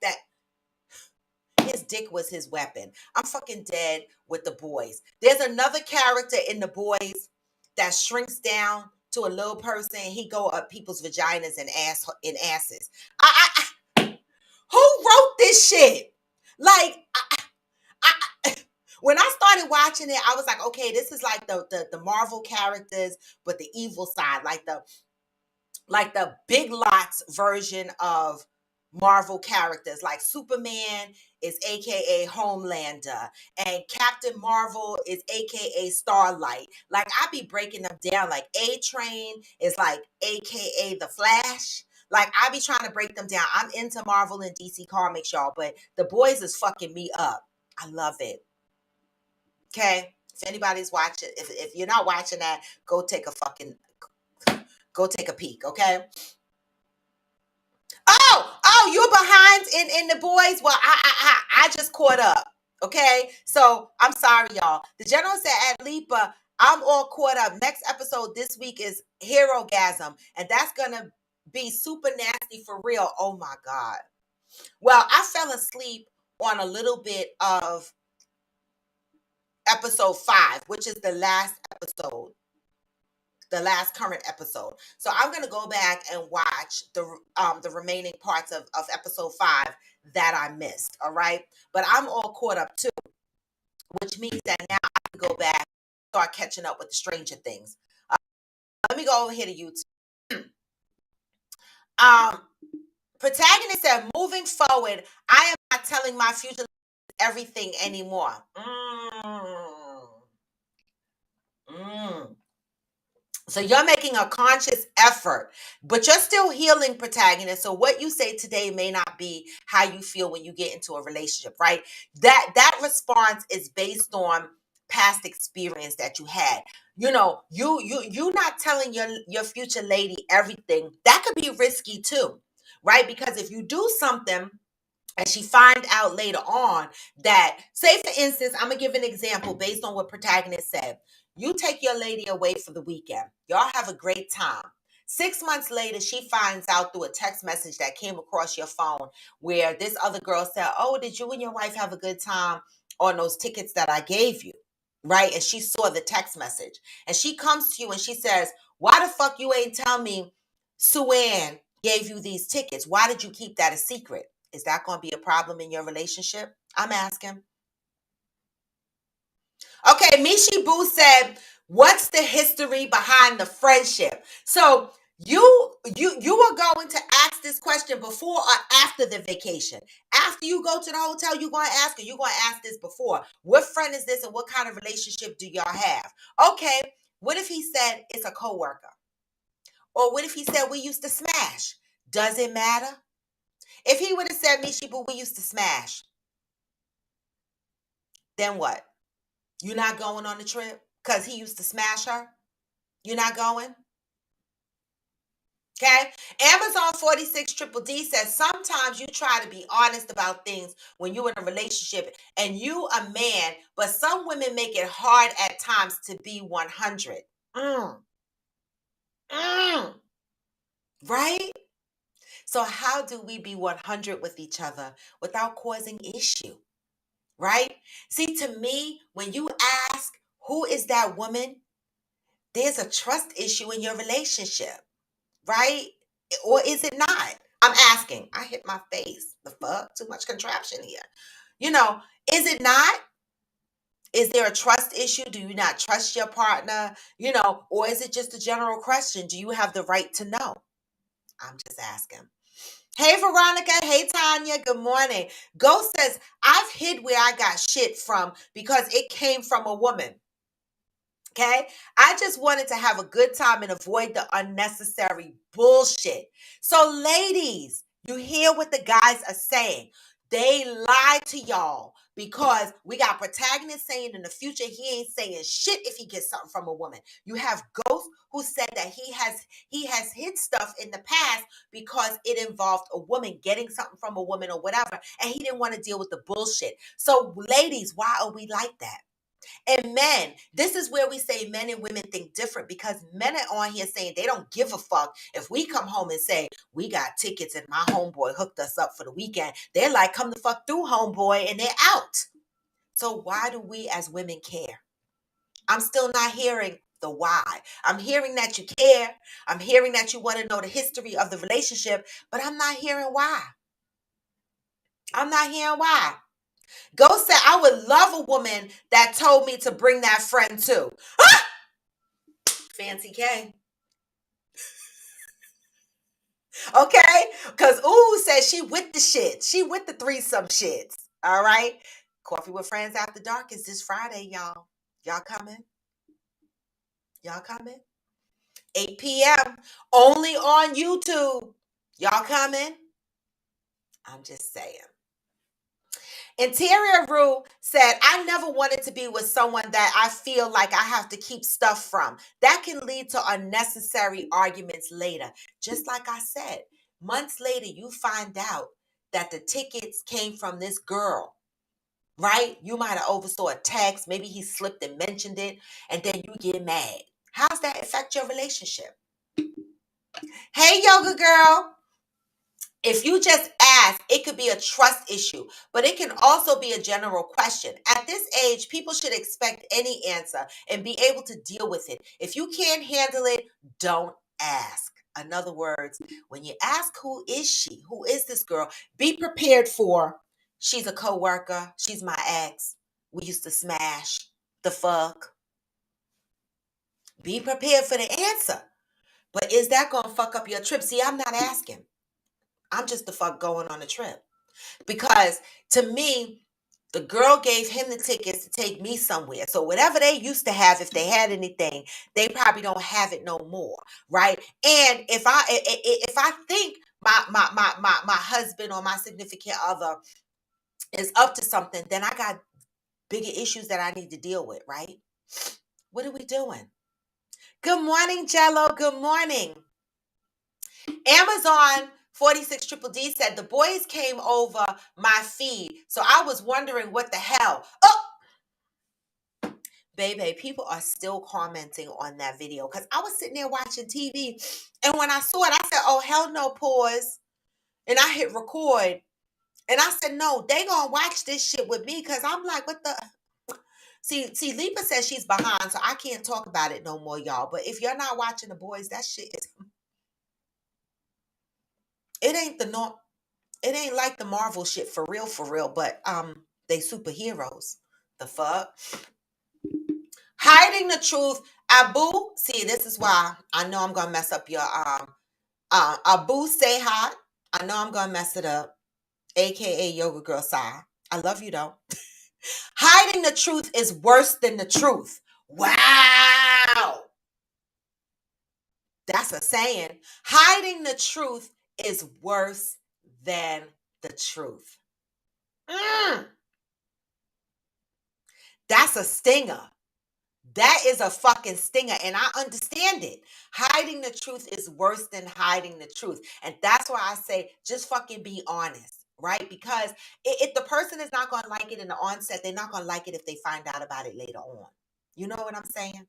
his dick was his weapon. I'm fucking dead with the boys. There's another character in the boys that shrinks down to a little person. He go up people's vaginas and asses. Who wrote this shit? Like, when I started watching it, I was like, okay, this is like the Marvel characters, but the evil side, like the Big Lots version of Marvel characters. Like Superman is AKA Homelander, and Captain Marvel is AKA Starlight. Like I be breaking them down. Like A-Train is like AKA the Flash. Like I be trying to break them down. I'm into Marvel and DC comics, y'all, but the boys is fucking me up. I love it. Okay. If anybody's watching, if you're not watching that, go take a peek, okay? Oh, you're behind in the boys. Well, I just caught up. Okay, so I'm sorry, y'all. The general said at Lipa, I'm all caught up. Next episode this week is Hero Gasm, and that's gonna be super nasty for real. Oh my god. Well, I fell asleep on a little bit of episode 5, which is the last episode, the last current episode. So I'm gonna go back and watch the remaining parts of episode 5 that I missed. All right, but I'm all caught up too, which means that now I can go back and start catching up with the Stranger Things. Let me go over here to YouTube. Um, Protagonist said, moving forward, I am not telling my future everything anymore. Mm. So you're making a conscious effort, but you're still healing, protagonist. So what you say today may not be how you feel when you get into a relationship, right? That response is based on past experience that you had. You know, you not telling your future lady everything. That could be risky too, right? Because if you do something and she find out later on that, say for instance, I'm gonna give an example based on what protagonist said. You take your lady away for the weekend, y'all have a great time. 6 months later, she finds out through a text message that came across your phone where this other girl said, oh, did you and your wife have a good time on those tickets that I gave you? Right? And she saw the text message and she comes to you and she says, why the fuck you ain't tell me Sue-Ann gave you these tickets? Why did you keep that a secret? Is that going to be a problem in your relationship? I'm asking. Okay, Mishi Boo said, what's the history behind the friendship? So you are going to ask this question before or after the vacation. After you go to the hotel, you're going to ask her. You're going to ask this before. What friend is this and what kind of relationship do y'all have? Okay, what if he said it's a coworker? Or what if he said we used to smash? Does it matter? If he would have said, Mishi Boo, we used to smash, then what? You're not going on the trip because he used to smash her? You're not going? Okay. Amazon 46 Triple D says sometimes you try to be honest about things when you're in a relationship and you a man, but some women make it hard at times to be 100. Mm. Mm. Right? So how do we be 100 with each other without causing issue? Right? See, to me, when you ask, who is that woman? There's a trust issue in your relationship, right? Or is it not? I'm asking. I hit my face. The fuck? Too much contraption here. You know, is it not? Is there a trust issue? Do you not trust your partner? You know, or is it just a general question? Do you have the right to know? I'm just asking. Hey, Veronica. Hey, Tanya. Good morning. Ghost says, I've hid where I got shit from because it came from a woman. Okay. I just wanted to have a good time and avoid the unnecessary bullshit. So, ladies, you hear what the guys are saying. They lied to y'all because we got protagonist saying in the future he ain't saying shit if he gets something from a woman. You have Ghost who said that he has hid stuff in the past because it involved a woman getting something from a woman or whatever, and he didn't want to deal with the bullshit. So, ladies, why are we like that? And men, this is where we say men and women think different, because men are on here saying they don't give a fuck if we come home and say we got tickets and my homeboy hooked us up for the weekend. They're like, come the fuck through, homeboy, and they're out. So why do we as women care? I'm still not hearing the why. I'm hearing that you care. I'm hearing that you want to know the history of the relationship, but I'm not hearing why. I'm not hearing why. Ghost said, I would love a woman that told me to bring that friend too. Fancy K. Okay? Because Ooh says she with the shit. She with the threesome shits. All right? Coffee with Friends After Dark is this Friday, y'all. Y'all coming? Y'all coming? 8 p.m. only on YouTube. Y'all coming? I'm just saying. Interior Rue said, I never wanted to be with someone that I feel like I have to keep stuff from. That can lead to unnecessary arguments later. Just like I said, months later, you find out that the tickets came from this girl, right? You might have oversaw a text. Maybe he slipped and mentioned it, and then you get mad. How's that affect your relationship? Hey, yoga girl. If you just ask, it could be a trust issue, but it can also be a general question. At this age, people should expect any answer and be able to deal with it. If you can't handle it, don't ask. In other words, when you ask, who is she? Who is this girl? Be prepared for, she's a coworker. She's my ex. We used to smash the fuck. Be prepared for the answer. But is that going to fuck up your trip? See, I'm not asking. I'm just the fuck going on a trip. Because to me, the girl gave him the tickets to take me somewhere. So whatever they used to have, if they had anything, they probably don't have it no more, right? And if I think my husband or my significant other is up to something, then I got bigger issues that I need to deal with, right? What are we doing? Good morning, Jello. Good morning. Amazon 46 Triple D said the boys came over my feed, so I was wondering what the hell. Oh, baby, people are still commenting on that video because I was sitting there watching TV, and when I saw it, I said, "Oh hell no!" Pause, and I hit record, and I said, "No, they gonna watch this shit with me," because I'm like, "What the." See, Lipa says she's behind, so I can't talk about it no more, y'all. But if you're not watching the boys, that shit is. It ain't the norm. It ain't like the Marvel shit for real, but they superheroes. The fuck? Hiding the truth. Abu, see, this is why I know I'm gonna mess up your Abu say hi. I know I'm gonna mess it up. AKA Yoga Girl Sai. I love you though. Hiding the truth is worse than the truth. Wow. That's a saying. Hiding the truth is worse than the truth. That's a stinger. That is a fucking stinger, and I understand it. Hiding the truth is worse than hiding the truth. And that's why I say just fucking be honest, right? Because if the person is not going to like it in the onset, they're not going to like it if they find out about it later on. You know what I'm saying?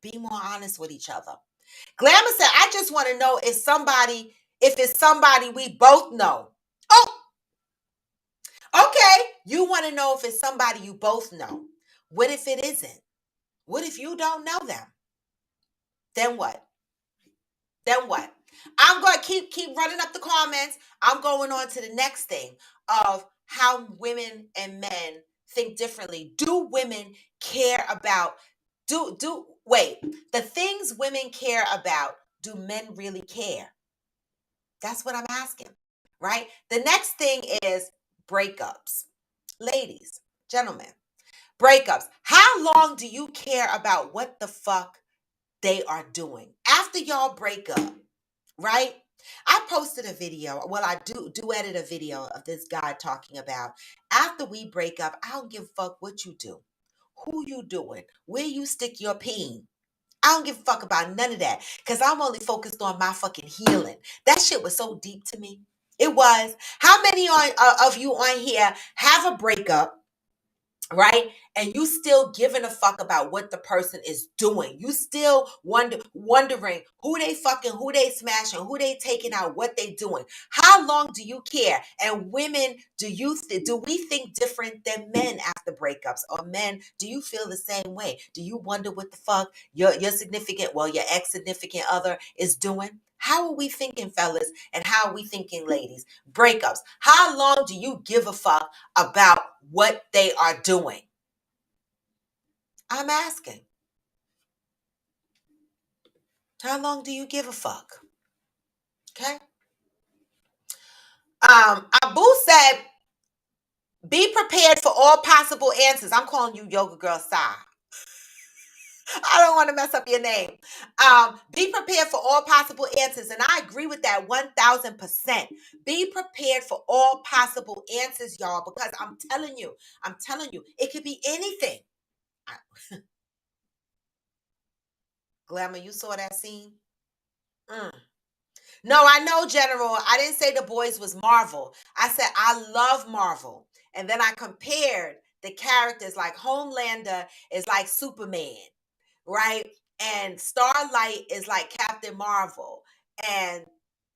Be more honest with each other. Glamour said, I just want to know if it's somebody we both know. Oh, okay. You want to know if it's somebody you both know. What if it isn't? What if you don't know them? Then what? Then what? I'm going to keep running up the comments. I'm going on to the next thing of how women and men think differently. Do women care about wait, the things women care about, do men really care? That's what I'm asking, right? The next thing is breakups. Ladies, gentlemen, breakups. How long do you care about what the fuck they are doing after y'all break up, right? I posted a video. Well, I do edit a video of this guy talking about after we break up, I don't give a fuck what you do, who you doing, where you stick your peen. I don't give a fuck about none of that because I'm only focused on my fucking healing. That shit was so deep to me. It was. How many of you on here have a breakup? Right? And you still giving a fuck about what the person is doing. You still wondering who they fucking, who they smashing, who they taking out, what they doing. How long do you care? And women, do we think different than men after breakups? Or men, do you feel the same way? Do you wonder what the fuck your significant, well, your ex-significant other is doing? How are we thinking, fellas? And how are we thinking, ladies? Breakups. How long do you give a fuck about what they are doing? I'm asking. How long do you give a fuck? Okay. Abu said, be prepared for all possible answers. I'm calling you Yoga Girl Sai. I don't want to mess up your name. Be prepared for all possible answers. And I agree with that 1000%. Be prepared for all possible answers, y'all, because I'm telling you, it could be anything. Glamour, you saw that scene? Mm. No, I know, General. I didn't say the boys was Marvel. I said I love Marvel. And then I compared the characters, like Homelander is like Superman, right? And Starlight is like Captain Marvel. And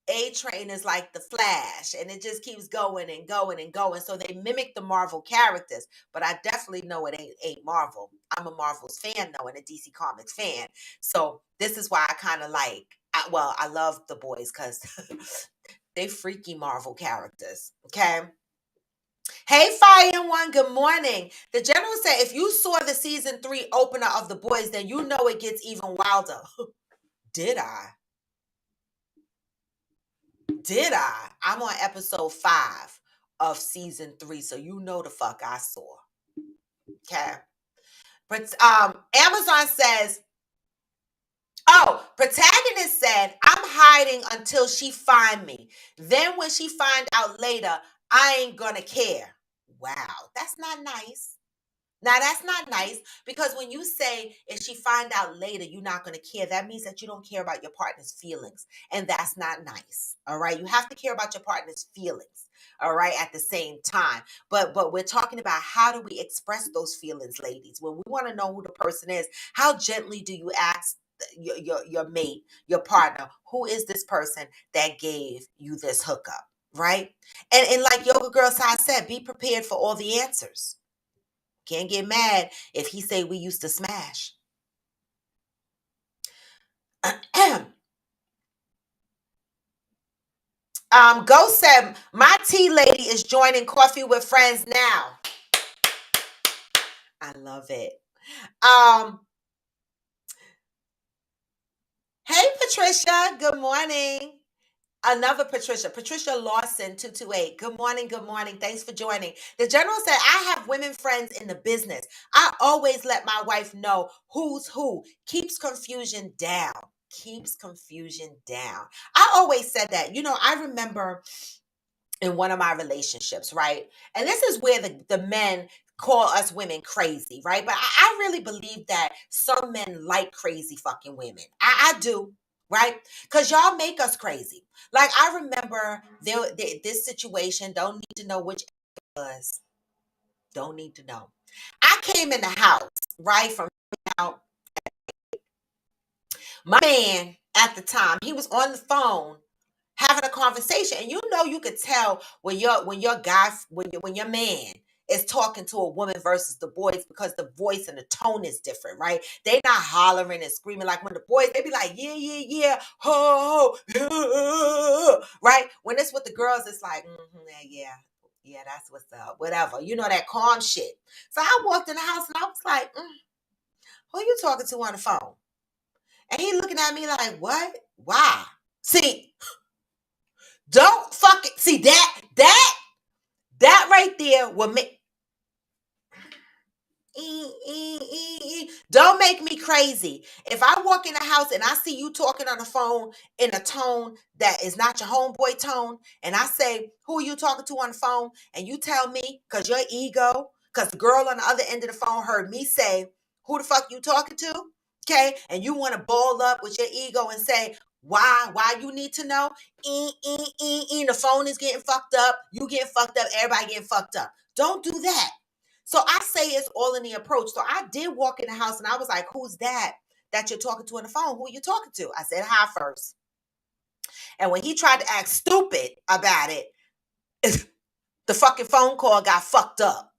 A-Train is like the Flash. And it just keeps going and going and going. So they mimic the Marvel characters. But I definitely know it ain't Marvel. I'm a Marvel's fan, though, and a DC Comics fan. So this is why I kind of like, I love the boys because they freaky Marvel characters. Okay. Hey, Fire and One, good morning. The general said if you saw the season 3 opener of The Boys, then you know it gets even wilder. Did I? Did I? I'm on episode 5 of season 3, so you know the fuck I saw. Okay. But Amazon says, oh, protagonist said, I'm hiding until she find me. Then when she find out later, I ain't gonna care. Wow, that's not nice. Now that's not nice because when you say if she find out later you're not going to care, that means that you don't care about your partner's feelings, and that's not nice. All right, you have to care about your partner's feelings. All right, at the same time, but we're talking about how do we express those feelings, ladies? When we want to know who the person is, how gently do you ask your mate, your partner, who is this person that gave you this hookup, right? And like Yoga Girl Sai said, be prepared for all the answers. Can't get mad if he say we used to smash. Ghost said, my tea lady is joining Coffee with Friends now. I love it. Hey, Patricia. Good morning. Another Patricia Lawson, 228. Good morning. Good morning. Thanks for joining. The general said, I have women friends in the business. I always let my wife know who's who. Keeps confusion down. Keeps confusion down. I always said that. You know, I remember in one of my relationships, right? And this is where the men call us women crazy, right? But I really believe that some men like crazy fucking women. I do, right? Because y'all make us crazy. Like I remember this situation, don't need to know which it was. Don't need to know. I came in the house, right? From out. My man at the time, he was on the phone having a conversation, and you know you could tell when your man is talking to a woman versus the boys because the voice and the tone is different, right? They not hollering and screaming like when the boys, they be like, yeah, yeah, yeah, ho, ho, right? When it's with the girls, it's like, yeah, that's what's up, whatever. You know, that calm shit. So I walked in the house and I was like, who you talking to on the phone? And he looking at me like, what? Why? See, don't fucking see that right there will make don't make me crazy. If I walk in the house and I see you talking on the phone in a tone that is not your homeboy tone, and I say, who are you talking to on the phone? And you tell me, because your ego, because the girl on the other end of the phone heard me say, who the fuck you talking to? Okay? And you want to ball up with your ego and say, why you need to know? The phone is getting fucked up. You getting fucked up. Everybody getting fucked up. Don't do that. So I say it's all in the approach. So I did walk in the house and I was like, who's that you're talking to on the phone? Who are you talking to? I said hi first. And when he tried to act stupid about it, the fucking phone call got fucked up.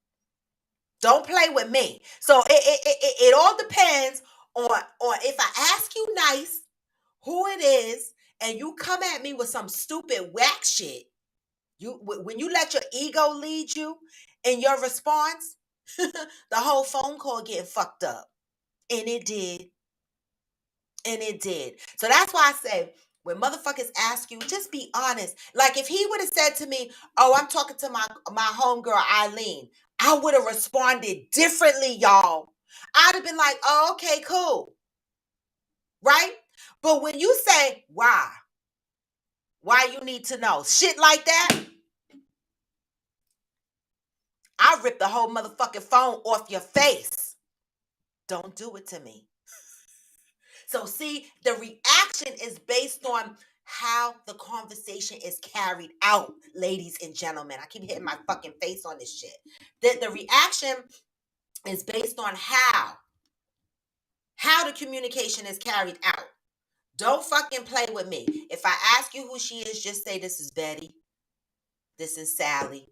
Don't play with me. So it all depends on if I ask you nice who it is and you come at me with some stupid whack shit. When you let your ego lead you in your response, the whole phone call getting fucked up. And it did. And it did. So that's why I say, when motherfuckers ask you, just be honest. Like if he would have said to me, oh, I'm talking to my homegirl Eileen, I would have responded differently, y'all. I'd have been like, oh, okay, cool. Right? But when you say, why you need to know, shit like that, I rip the whole motherfucking phone off your face. Don't do it to me. So see, the reaction is based on how the conversation is carried out, ladies and gentlemen. I keep hitting my fucking face on this shit. The reaction is based on how the communication is carried out. Don't fucking play with me. If I ask you who she is, just say this is Betty. This is Sally.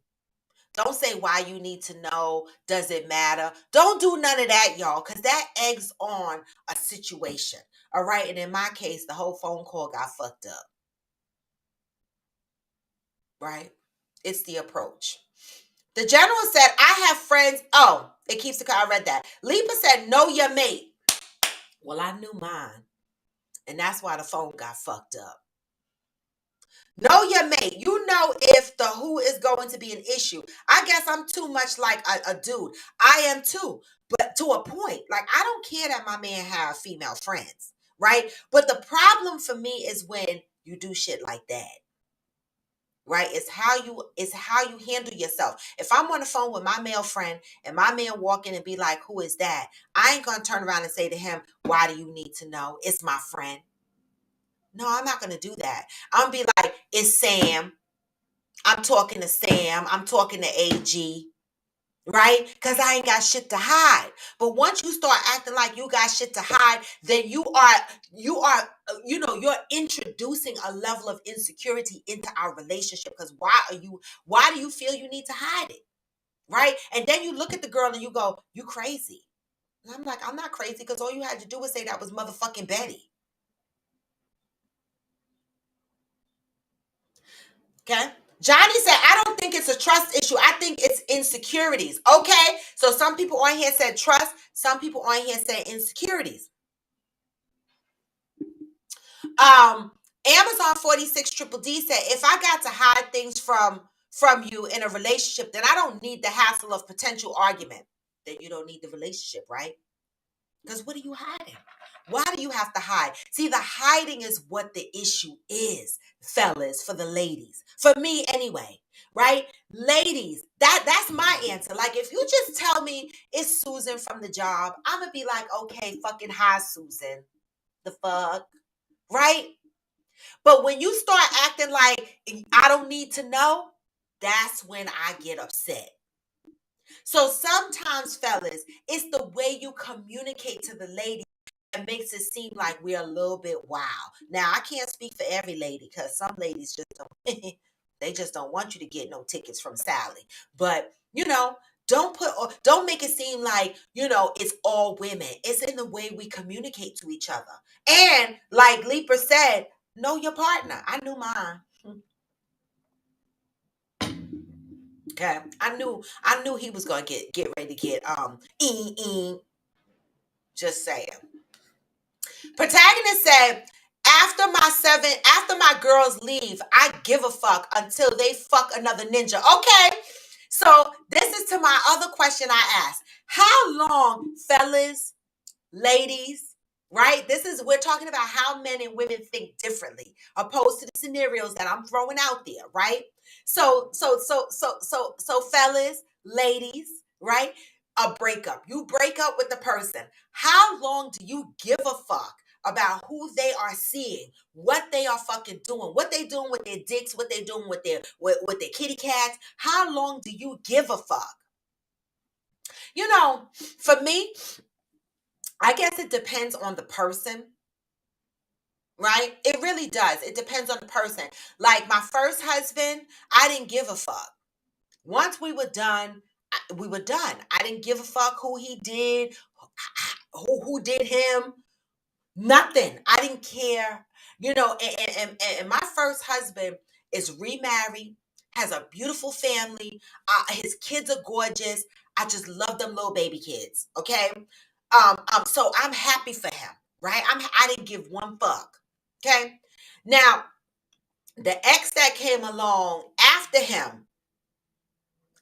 Don't say why you need to know. Does it matter? Don't do none of that, y'all, because that eggs on a situation. All right. And in my case, the whole phone call got fucked up. Right? It's the approach. The general said, I have friends. Oh, it keeps the car. I read that. Lipa said, know your mate. Well, I knew mine. And that's why the phone got fucked up. Know your mate. You know if the who is going to be an issue. I guess I'm too much like a dude. I am too. But to a point. Like, I don't care that my man have female friends. Right? But the problem for me is when you do shit like that. Right? It's how you handle yourself. If I'm on the phone with my male friend and my man walk in and be like, who is that? I ain't gonna turn around and say to him, why do you need to know? It's my friend. No, I'm not gonna do that. I'm gonna be like, it's Sam. I'm talking to Sam. I'm talking to AG. Right? Because I ain't got shit to hide. But once you start acting like you got shit to hide, then you're introducing a level of insecurity into our relationship. Because why do you feel you need to hide it? Right? And then you look at the girl and you go, you crazy. And I'm like, I'm not crazy because all you had to do was say that was motherfucking Betty. Okay? Johnny said, I don't think it's a trust issue. I think it's insecurities. Okay? So some people on here said trust. Some people on here said insecurities. Amazon 46 Triple D said, if I got to hide things from you in a relationship, then I don't need the hassle of potential argument. Then you don't need the relationship, right? Because what are you hiding? Why do you have to hide? See, the hiding is what the issue is, fellas, for the ladies. For me anyway, right? Ladies, that's my answer. Like, if you just tell me it's Susan from the job, I'm going to be like, okay, fucking hi, Susan. The fuck? Right? But when you start acting like I don't need to know, that's when I get upset. So sometimes, fellas, it's the way you communicate to the lady that makes it seem like we're a little bit wild. Now, I can't speak for every lady because some ladies just don't, they just don't want you to get no tickets from Sally. But, don't make it seem like, it's all women. It's in the way we communicate to each other. And like Leaper said, know your partner. I knew mine. Okay. I knew he was gonna get ready to get just saying. Protagonist said, after my girls leave, I give a fuck until they fuck another ninja. Okay. So this is to my other question I asked. How long, fellas, ladies, right? We're talking about how men and women think differently, opposed to the scenarios that I'm throwing out there, right? So, fellas, ladies, right? A breakup. You break up with the person. How long do you give a fuck about who they are seeing, what they are fucking doing, what they doing with their dicks, what they doing with their kitty cats? How long do you give a fuck? You know, for me, I guess it depends on the person, right? It really does. It depends on the person. Like my first husband, I didn't give a fuck. Once we were done, we were done. I didn't give a fuck who he did, who did him. Nothing. I didn't care. You know, and my first husband is remarried, has a beautiful family. His kids are gorgeous. I just love them little baby kids. Okay. So I'm happy for him, right? I didn't give one fuck. Okay. Now, the ex that came along after him,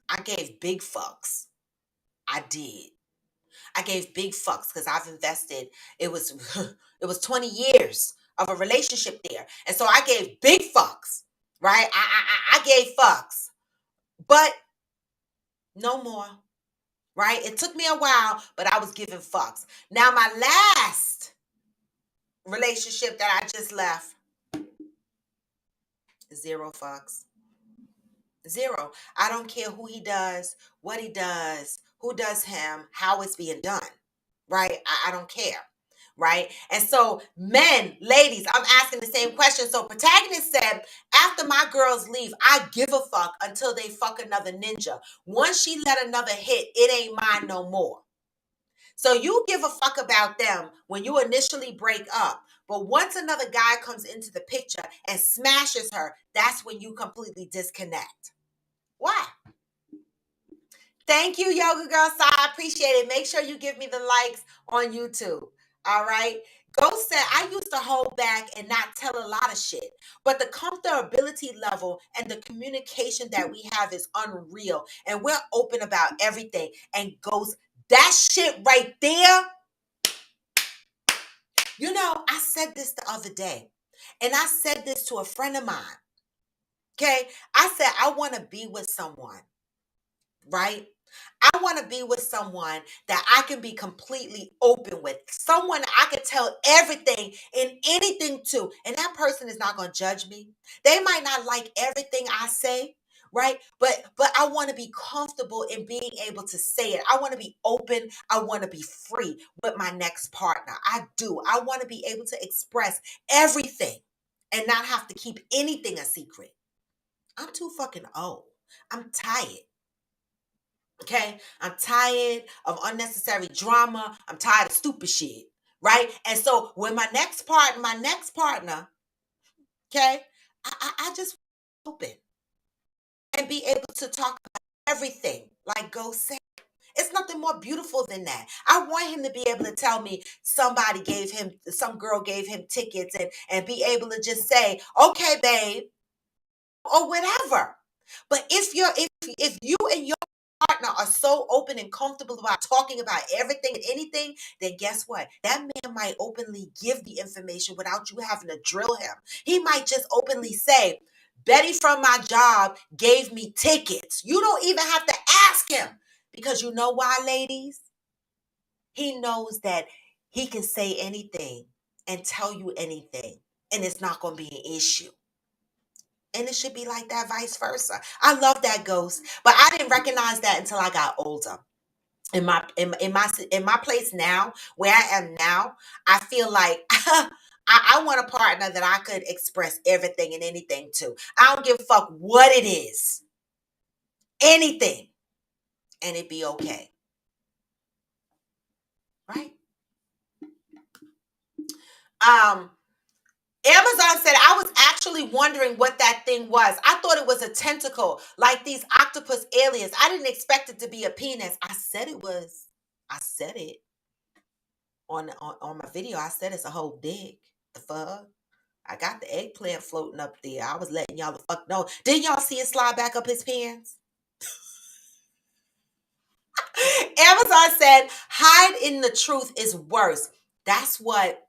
I gave big fucks. I did. I gave big fucks because I've invested. It was it was 20 years of a relationship there, and so I gave big fucks, right? I gave fucks, but no more, right? It took me a while, but I was giving fucks. Now my last relationship that I just left, zero fucks. Zero. I don't care who he does, what he does, who does him, how it's being done. Right? I don't care. Right? And so, men, ladies, I'm asking the same question. So, protagonist said, after my girls leave, I give a fuck until they fuck another ninja. Once she let another hit, it ain't mine no more. So, you give a fuck about them when you initially break up. But once another guy comes into the picture and smashes her, that's when you completely disconnect. Why? Thank you, Yoga Girl. So I appreciate it. Make sure you give me the likes on YouTube. All right. Ghost said, I used to hold back and not tell a lot of shit, but the comfortability level and the communication that we have is unreal. And we're open about everything. And Ghost, that shit right there, you know, I said this the other day, and I said this to a friend of mine. Okay. I said, I want to be with someone, right? I want to be with someone that I can be completely open with. Someone I can tell everything and anything to. And that person is not going to judge me. They might not like everything I say, right? But I want to be comfortable in being able to say it. I want to be open. I want to be free with my next partner. I do. I want to be able to express everything and not have to keep anything a secret. I'm too fucking old. I'm tired. Okay, I'm tired of unnecessary drama. I'm tired of stupid shit, right? And so when my next partner, okay, I just open and be able to talk about everything, like Go say. It's nothing more beautiful than that. I want him to be able to tell me some girl gave him tickets and be able to just say, okay, babe, or whatever. But if you and your partner are so open and comfortable about talking about everything and anything, then guess what? That man might openly give the information without you having to drill him. He might just openly say, Betty from my job gave me tickets. You don't even have to ask him. Because you know why, ladies? He knows that he can say anything and tell you anything, and it's not going to be an issue. And it should be like that, vice versa. I love that, Ghost, but I didn't recognize that until I got older. In my place now, where I am now, I feel like I want a partner that I could express everything and anything to. I don't give a fuck what it is, anything, and it be okay, right? Um, Amazon said, I was actually wondering what that thing was. I thought it was a tentacle, like these octopus aliens. I didn't expect it to be a penis. I said it was. I said it on my video. I said it's a whole dick. The fuck? I got the eggplant floating up there. I was letting y'all the fuck know. Didn't y'all see it slide back up his pants? Amazon said, Hiding the truth is worse. That's what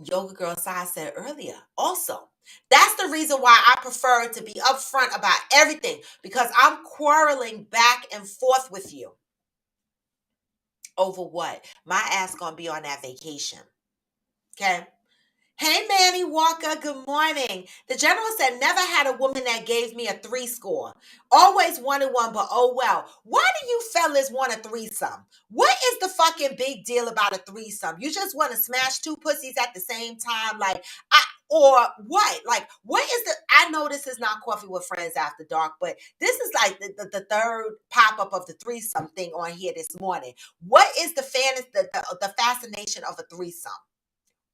Yoga Girl Sai said earlier. Also, that's the reason why I prefer to be upfront about everything, because I'm quarreling back and forth with you over what? My ass gonna be on that vacation. Okay. Hey, Manny Walker, good morning. The general said, never had a woman that gave me a 3 score. Always wanted one, but oh well. Why do you fellas want a threesome? What is the fucking big deal about a threesome? You just want to smash 2 pussies at the same time? Or what? Like, what is the, I know this is not Coffee with Friends After Dark, but this is like the third pop-up of the threesome thing on here this morning. What is the fascination of a threesome?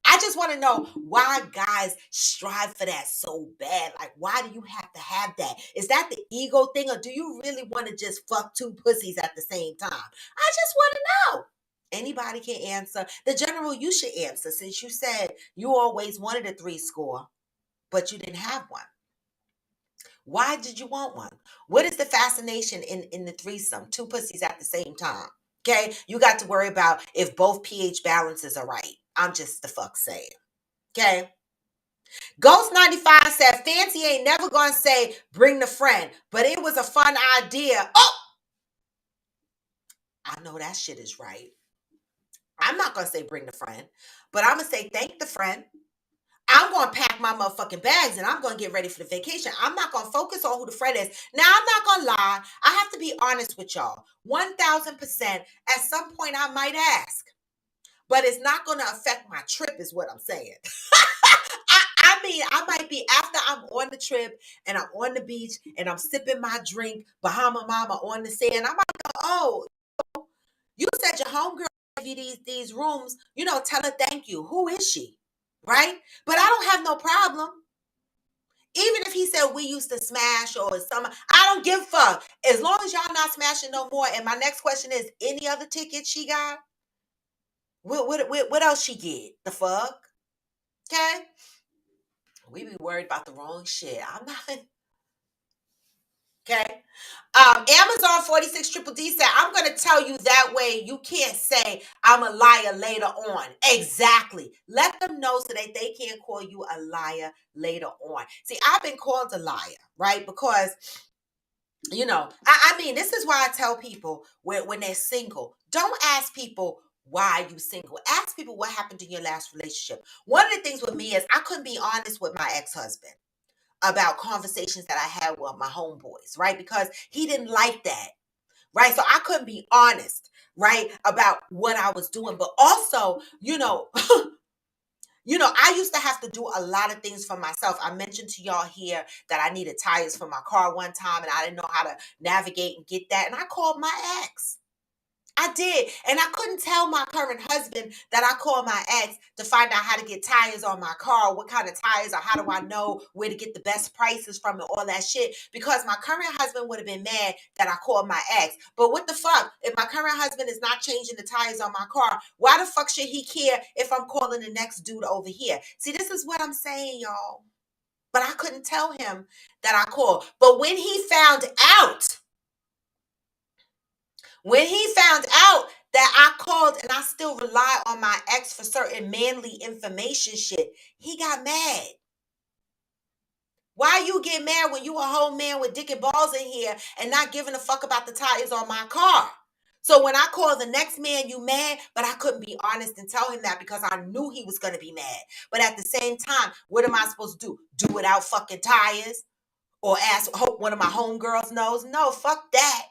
I just want to know why guys strive for that so bad. Like, why do you have to have that? Is that the ego thing, or do you really want to just fuck 2 pussies at the same time? I just want to know. Anybody can answer. The general, you should answer, since you said you always wanted a 3 score, but you didn't have one. Why did you want one? What is the fascination in the threesome? 2 pussies at the same time. Okay, you got to worry about if both pH balances are right. I'm just the fuck saying. Okay. Ghost 95 said, Fancy ain't never gonna say bring the friend, but it was a fun idea. Oh, I know that shit is right. I'm not gonna say bring the friend, but I'm gonna say thank the friend. I'm gonna pack my motherfucking bags and I'm gonna get ready for the vacation. I'm not gonna focus on who the friend is. Now, I'm not gonna lie. I have to be honest with y'all. 1000%. At some point, I might ask, but it's not gonna affect my trip, is what I'm saying. I mean, I might be, after I'm on the trip and I'm on the beach and I'm sipping my drink, Bahama Mama on the sand. I might go, oh, you said your homegirl gave you these rooms. Tell her thank you. Who is she? Right? But I don't have no problem. Even if he said we used to smash or something, I don't give a fuck. As long as y'all not smashing no more. And my next question is, any other tickets she got? What else she get? The fuck? Okay? We be worried about the wrong shit. I'm not. Okay. Amazon 46 Triple D said, I'm going to tell you that way you can't say I'm a liar later on. Exactly. Let them know so that they can't call you a liar later on. See, I've been called a liar, right? Because, I mean, this is why I tell people when they're single, don't ask people, why are you single? Ask people what happened in your last relationship. One of the things with me is I couldn't be honest with my ex-husband about conversations that I had with my homeboys, right? Because he didn't like that, right? So I couldn't be honest, right, about what I was doing. But also, I used to have to do a lot of things for myself. I mentioned to y'all here that I needed tires for my car one time and I didn't know how to navigate and get that. And I called my ex. I did. And I couldn't tell my current husband that I called my ex to find out how to get tires on my car, what kind of tires, or how do I know where to get the best prices from and all that shit. Because my current husband would have been mad that I called my ex. But what the fuck? If my current husband is not changing the tires on my car, why the fuck should he care if I'm calling the next dude over here? See, this is what I'm saying, y'all. But I couldn't tell him that I called. But when he found out that I called and I still rely on my ex for certain manly information shit, he got mad. Why you get mad when you a whole man with dick and balls in here and not giving a fuck about the tires on my car? So when I called the next man, you mad, but I couldn't be honest and tell him that because I knew he was going to be mad. But at the same time, what am I supposed to do? Do without fucking tires? Or hope one of my homegirls knows? No, fuck that.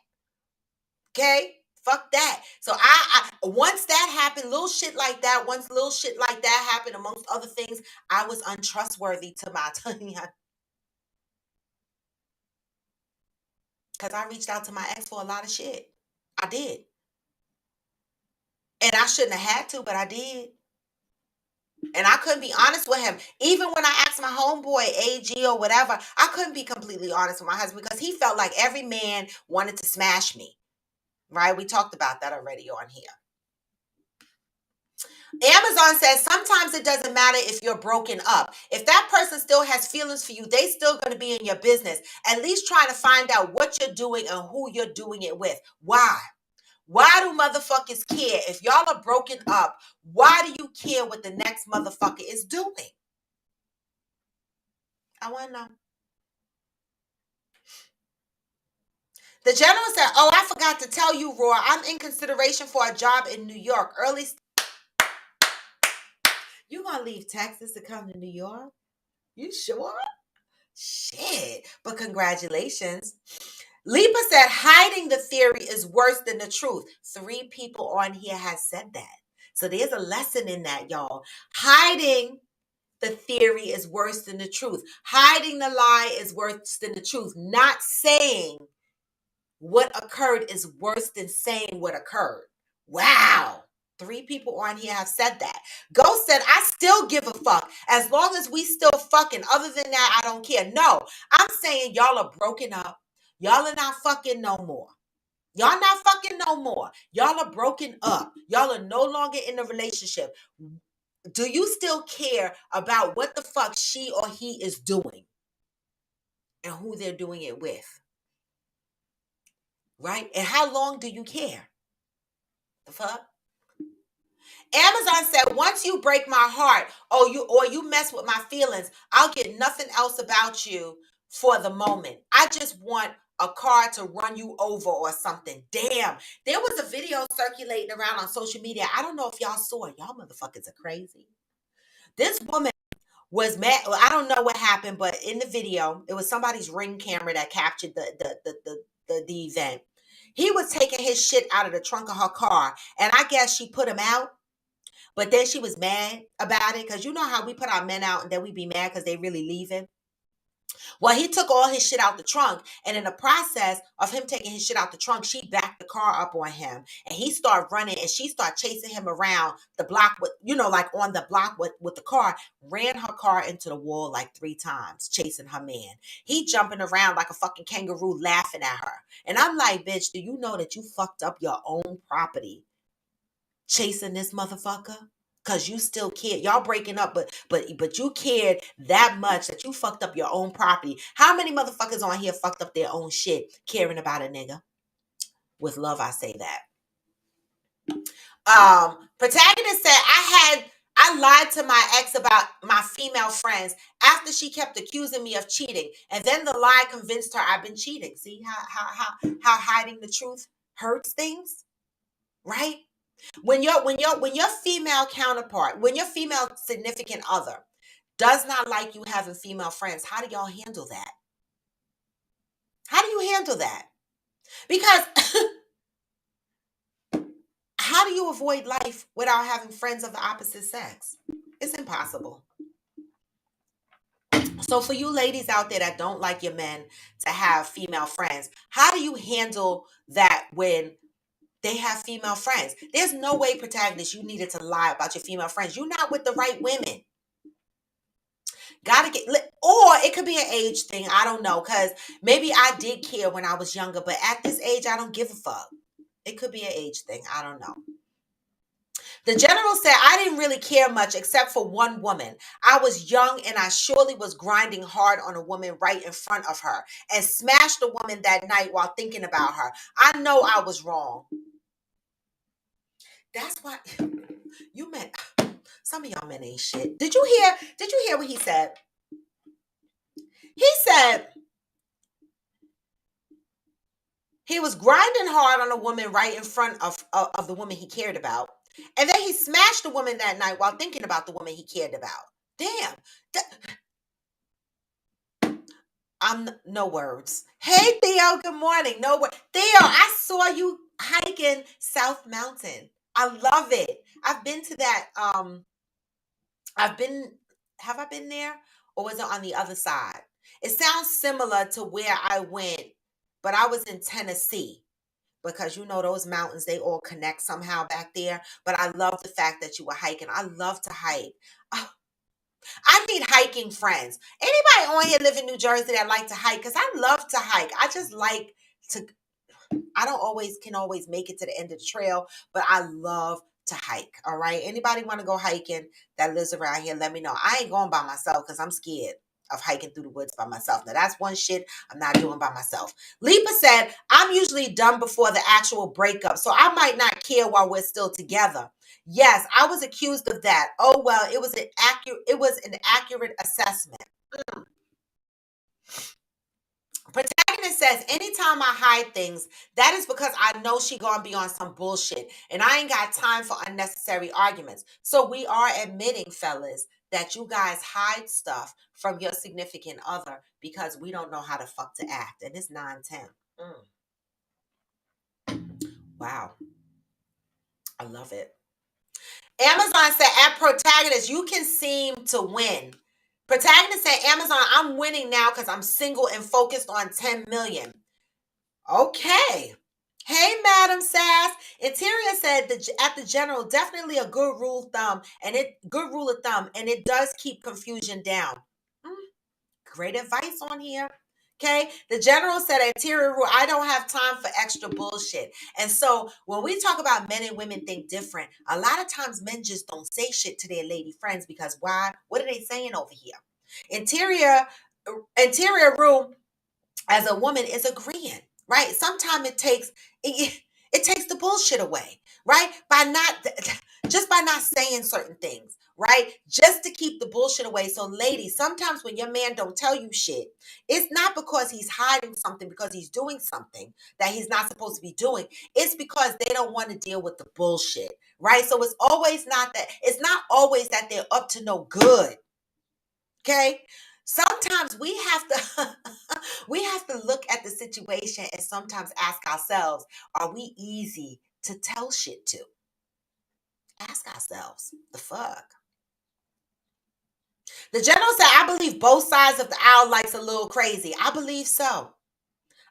Okay? Fuck that. So I once that happened, once little shit like that happened, amongst other things, I was untrustworthy to my attorney because I reached out to my ex for a lot of shit. I did. And I shouldn't have had to, but I did. And I couldn't be honest with him. Even when I asked my homeboy, AG or whatever, I couldn't be completely honest with my husband because he felt like every man wanted to smash me. Right? We talked about that already on here. Amazon says sometimes it doesn't matter if you're broken up. If that person still has feelings for you, they still going to be in your business. At least trying to find out what you're doing and who you're doing it with. Why? Why do motherfuckers care? If y'all are broken up, why do you care what the next motherfucker is doing? I want to know. The general said, oh, I forgot to tell you, Roar, I'm in consideration for a job in New York. You gonna leave Texas to come to New York? You sure? Shit. But congratulations. Lipa said, hiding the theory is worse than the truth. 3 people on here has said that. So there's a lesson in that, y'all. Hiding the theory is worse than the truth. Hiding the lie is worse than the truth. Not saying what occurred is worse than saying what occurred. Wow. 3 people on here have said that. Ghost said, I still give a fuck. As long as we still fucking. Other than that, I don't care. No, I'm saying y'all are broken up. Y'all are not fucking no more. Y'all not fucking no more. Y'all are broken up. Y'all are no longer in a relationship. Do you still care about what the fuck she or he is doing and who they're doing it with? Right? And how long do you care? The fuck? Amazon said, once you break my heart, or you mess with my feelings, I'll get nothing else about you for the moment. I just want a car to run you over or something. Damn. There was a video circulating around on social media. I don't know if y'all saw it. Y'all motherfuckers are crazy. This woman was mad. Well, I don't know what happened, but in the video, it was somebody's Ring camera that captured the event. He was taking his shit out of the trunk of her car, and I guess she put him out. But then she was mad about it, because you know how we put our men out and then we be mad because they really leaving. Well, he took all his shit out the trunk, and in the process of him taking his shit out the trunk, she backed the car up on him, and he started running, and she started chasing him around the block with, like on the block with the car, ran her car into the wall like 3 times, chasing her man. He jumping around like a fucking kangaroo, laughing at her. And I'm like, bitch, do you know that you fucked up your own property chasing this motherfucker? Cause you still cared. Y'all breaking up, but you cared that much that you fucked up your own property. How many motherfuckers on here fucked up their own shit caring about a nigga? With love, I say that. Protagonist said, I lied to my ex about my female friends after she kept accusing me of cheating, and then the lie convinced her I've been cheating. See how hiding the truth hurts things, right? When your female counterpart, when your female significant other does not like you having female friends, how do y'all handle that? How do you handle that? Because how do you avoid life without having friends of the opposite sex? It's impossible. So for you ladies out there that don't like your men to have female friends, how do you handle that when they have female friends? There's no way, protagonist, you needed to lie about your female friends. You're not with the right women. Gotta get, or it could be an age thing. I don't know, because maybe I did care when I was younger, but at this age, I don't give a fuck. It could be an age thing. I don't know. The general said, I didn't really care much except for one woman. I was young and I surely was grinding hard on a woman right in front of her and smashed the woman that night while thinking about her. I know I was wrong. That's why you men, some of y'all men ain't shit. Did you hear what he said? He said he was grinding hard on a woman right in front of the woman he cared about. And then he smashed the woman that night while thinking about the woman he cared about. Damn. I'm no words. Hey Theo, good morning. No word. Theo, I saw you hiking South Mountain. I love it. I've been to that. I've been, have I been there? Or was it on the other side? It sounds similar to where I went, but I was in Tennessee, because those mountains, they all connect somehow back there. But I love the fact that you were hiking. I love to hike. Oh, I need hiking friends. Anybody on here live in New Jersey that like to hike? Because I love to hike. I just like to, I don't always can always make it to the end of the trail, but I love to hike. All right. Anybody want to go hiking that lives around here, let me know. I ain't going by myself because I'm scared. of hiking through the woods by myself. Now, that's one shit I'm not doing by myself. Lipa said, I'm usually done before the actual breakup, so I might not care while we're still together. Yes, I was accused of that. Oh, well, it was an accurate assessment. Protagonist says, anytime I hide things, that is because I know she gonna be on some bullshit, and I ain't got time for unnecessary arguments. So we are admitting, fellas, that you guys hide stuff from your significant other because we don't know how the fuck to act, and it's 9:10. Wow, I love it. Amazon said, at Protagonist, you can seem to win. Protagonist said, Amazon, I'm winning now because I'm single and focused on 10 million. Okay. Hey, Madam Sass. Interior said at the general, definitely a good rule of thumb, and it does keep confusion down. Great advice on here. Okay. The general said interior rule, I don't have time for extra bullshit. And so when we talk about men and women think different, a lot of times men just don't say shit to their lady friends because why? What are they saying over here? Interior rule as a woman is agreeing, right? Sometimes it takes the bullshit away, right? By not saying certain things, right? Just to keep the bullshit away. So ladies, sometimes when your man don't tell you shit, it's not because he's hiding something, because he's doing something that he's not supposed to be doing. It's because they don't want to deal with the bullshit, right? So it's not always that they're up to no good. Okay? Sometimes we have to we have to look at the situation and sometimes ask ourselves, are we easy to tell shit to? Ask ourselves, the fuck. The general said, I believe both sides of the aisle likes a little crazy. I believe so.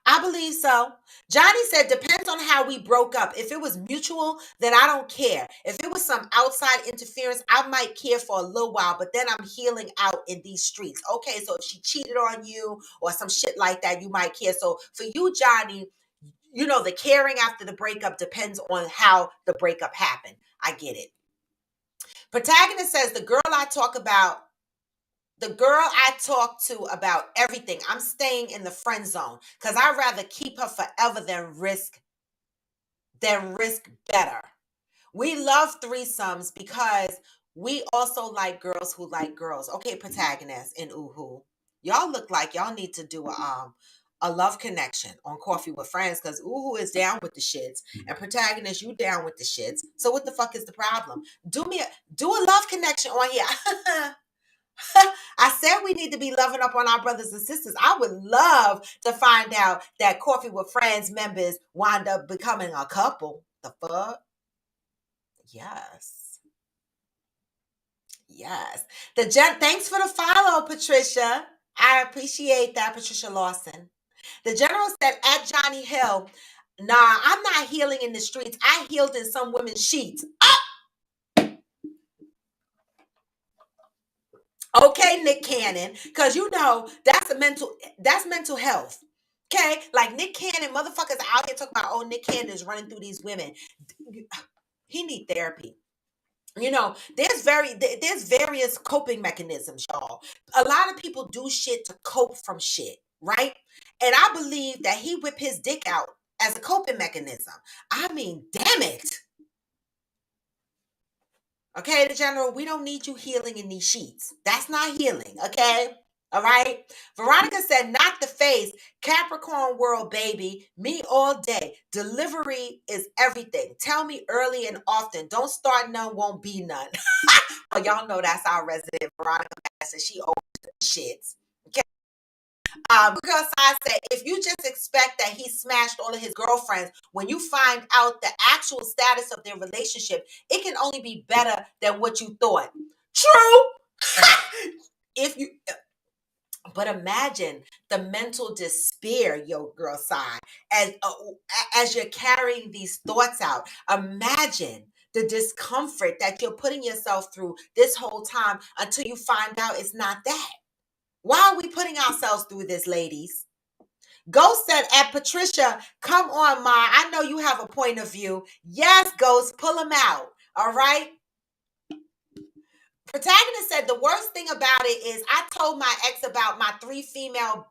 I believe so. Johnny said, depends on how we broke up. If it was mutual, then I don't care. If it was some outside interference, I might care for a little while, but then I'm healing out in these streets. Okay, so if she cheated on you or some shit like that, you might care. So for you, Johnny, the caring after the breakup depends on how the breakup happened. I get it. Protagonist says, the girl I talk to about everything, I'm staying in the friend zone because I'd rather keep her forever than risk better. We love threesomes because we also like girls who like girls. Okay, Protagonist and Uhu. Y'all look like y'all need to do a love connection on Coffee with Friends because Uhu is down with the shits and Protagonist, you down with the shits. So what the fuck is the problem? Do a love connection on here. I said we need to be loving up on our brothers and sisters. I would love to find out that Coffee with Friends members wind up becoming a couple. The fuck? Yes. Yes. Thanks for the follow, Patricia. I appreciate that, Patricia Lawson. The general said at Johnny Hill, nah, I'm not healing in the streets. I healed in some women's sheets. Okay, Nick Cannon, because that's mental health. Okay, like Nick Cannon, motherfuckers out here talking about, oh, Nick Cannon is running through these women. He need therapy. There's various coping mechanisms, y'all. A lot of people do shit to cope from shit, right? And I believe that he whipped his dick out as a coping mechanism. I mean, damn it. Okay, the general, we don't need you healing in these sheets. That's not healing, okay? All right. Veronica said, not the face. Capricorn world, baby. Me all day. Delivery is everything. Tell me early and often. Don't start none, won't be none. Oh, y'all know that's our resident Veronica Bassett. She always shits. Okay. Girl side said, if you just expect that he smashed all of his girlfriends, when you find out the actual status of their relationship, it can only be better than what you thought. True. if you But imagine the mental despair, yo, girl side, as you're carrying these thoughts out. Imagine the discomfort that you're putting yourself through this whole time until you find out it's not that. Why are we putting ourselves through this, ladies? Ghost said, at Patricia, come on, Ma. I know you have a point of view. Yes, Ghost, pull them out. All right. Protagonist said the worst thing about it is I told my ex about my 3 female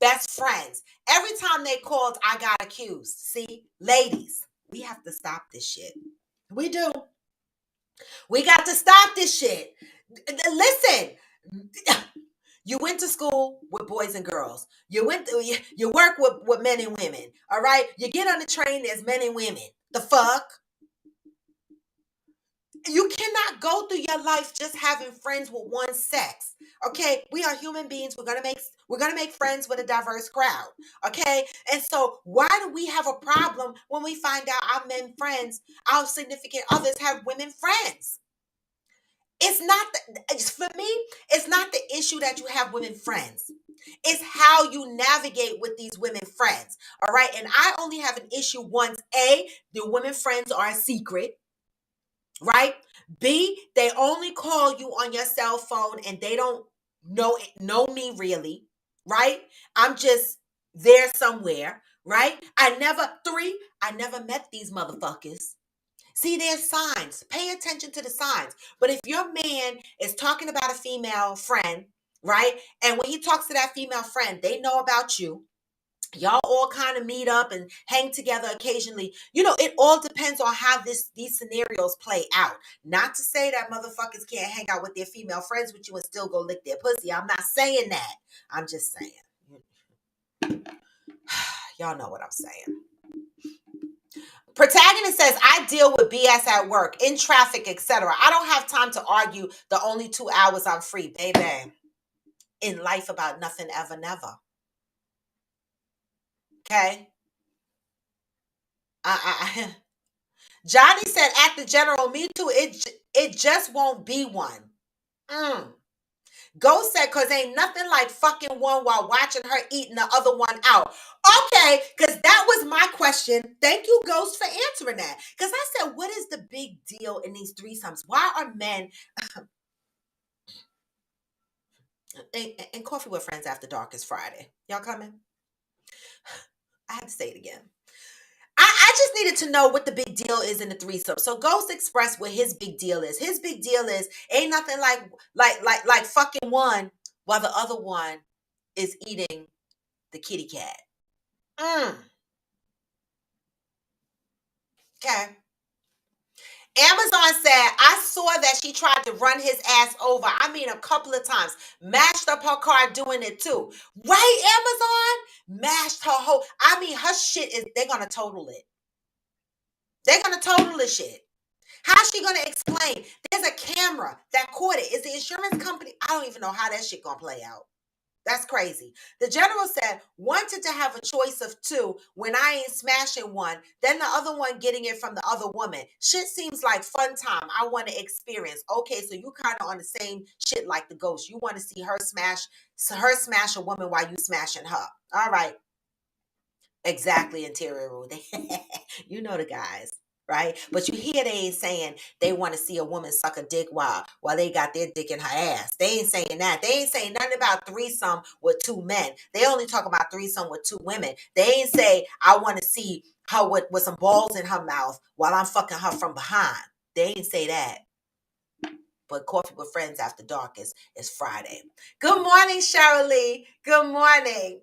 best friends. Every time they called, I got accused. See, ladies, we have to stop this shit. We do. We got to stop this shit. Listen, you went to school with boys and girls. You work with men and women. All right. You get on the train. There's men and women. The fuck. You cannot go through your life just having friends with one sex. Okay, we are human beings. We're gonna make friends with a diverse crowd. Okay, and so why do we have a problem when we find out our men friends, our significant others have women friends? It's not for me. It's not the issue that you have women friends. It's how you navigate with these women friends. All right, and I only have an issue once. A, the women friends are a secret, right? B, they only call you on your cell phone and they don't know me really, right? I'm just there somewhere, right? I never met these motherfuckers. See, there's signs. Pay attention to the signs. But if your man is talking about a female friend, right? And when he talks to that female friend, they know about you. Y'all all kind of meet up and hang together occasionally. It all depends on how these scenarios play out. Not to say that motherfuckers can't hang out with their female friends with you and still go lick their pussy. I'm not saying that. I'm just saying. Y'all know what I'm saying. Protagonist says, I deal with BS at work, in traffic, etc. I don't have time to argue the only 2 hours I'm free, baby. In life about nothing ever, never. Okay? Johnny said, at the general, me too, it just won't be one. Ghost said, because ain't nothing like fucking one while watching her eating the other one out. Okay, because that was my question. Thank you, Ghost, for answering that. Because I said, what is the big deal in these threesomes? Why are men and Coffee with Friends After Dark is Friday? Y'all coming? I had to say it again. I just needed to know what the big deal is in the threesome. So Ghost expressed what his big deal is. His big deal is ain't nothing like fucking one while the other one is eating the kitty cat. Okay. Amazon said, I saw that she tried to run his ass over. I mean, a couple of times. Mashed up her car doing it too. Right, Amazon? Mashed her whole. I mean, her shit is, they're going to total it. They're going to total the shit. How's she going to explain? There's a camera that caught it. Is the insurance company? I don't even know how that shit going to play out. That's crazy. The general said, wanted to have a choice of 2 when I ain't smashing one, then the other one getting it from the other woman. Shit seems like fun time. I want to experience. Okay, so you kind of on the same shit like the ghost. You want to see her smash a woman while you smashing her. All right. Exactly, interior rule. You know the guys, right? But you hear they ain't saying they want to see a woman suck a dick while they got their dick in her ass. They ain't saying that. They ain't saying nothing about threesome with 2 men. They only talk about threesome with 2 women. They ain't say I want to see her with some balls in her mouth while I'm fucking her from behind. They ain't say that. But Coffee with Friends After Dark is Friday. Good morning, Cheryl Lee. Good morning.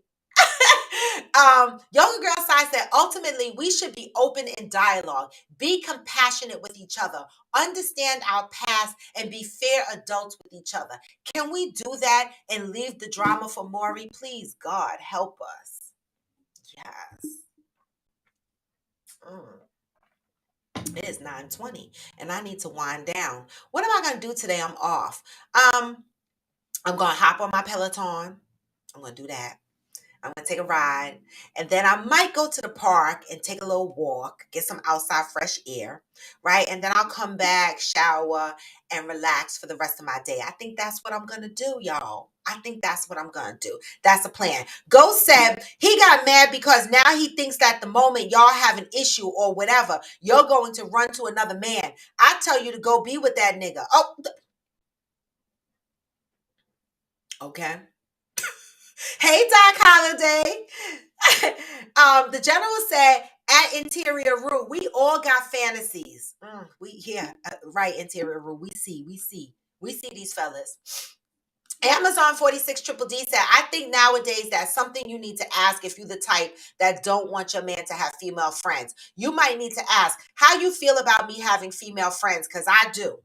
Yoga Girl Side said, ultimately, we should be open in dialogue, be compassionate with each other, understand our past, and be fair adults with each other. Can we do that and leave the drama for Maury? Please, God, help us. Yes. It is 9:20, and I need to wind down. What am I going to do today? I'm off. I'm going to hop on my Peloton. I'm going to do that. I'm going to take a ride, and then I might go to the park and take a little walk, get some outside fresh air, right? And then I'll come back, shower, and relax for the rest of my day. I think that's what I'm going to do, y'all. I think that's what I'm going to do. That's the plan. Ghost said he got mad because now he thinks that the moment y'all have an issue or whatever, you're going to run to another man. I tell you to go be with that nigga. Oh, okay. Hey, Doc Holiday. The general said at Interior Room, we all got fantasies. Right, Interior Room. We see. We see these fellas. Amazon 46 Triple D said, I think nowadays that's something you need to ask if you're the type that don't want your man to have female friends. You might need to ask how you feel about me having female friends, because I do.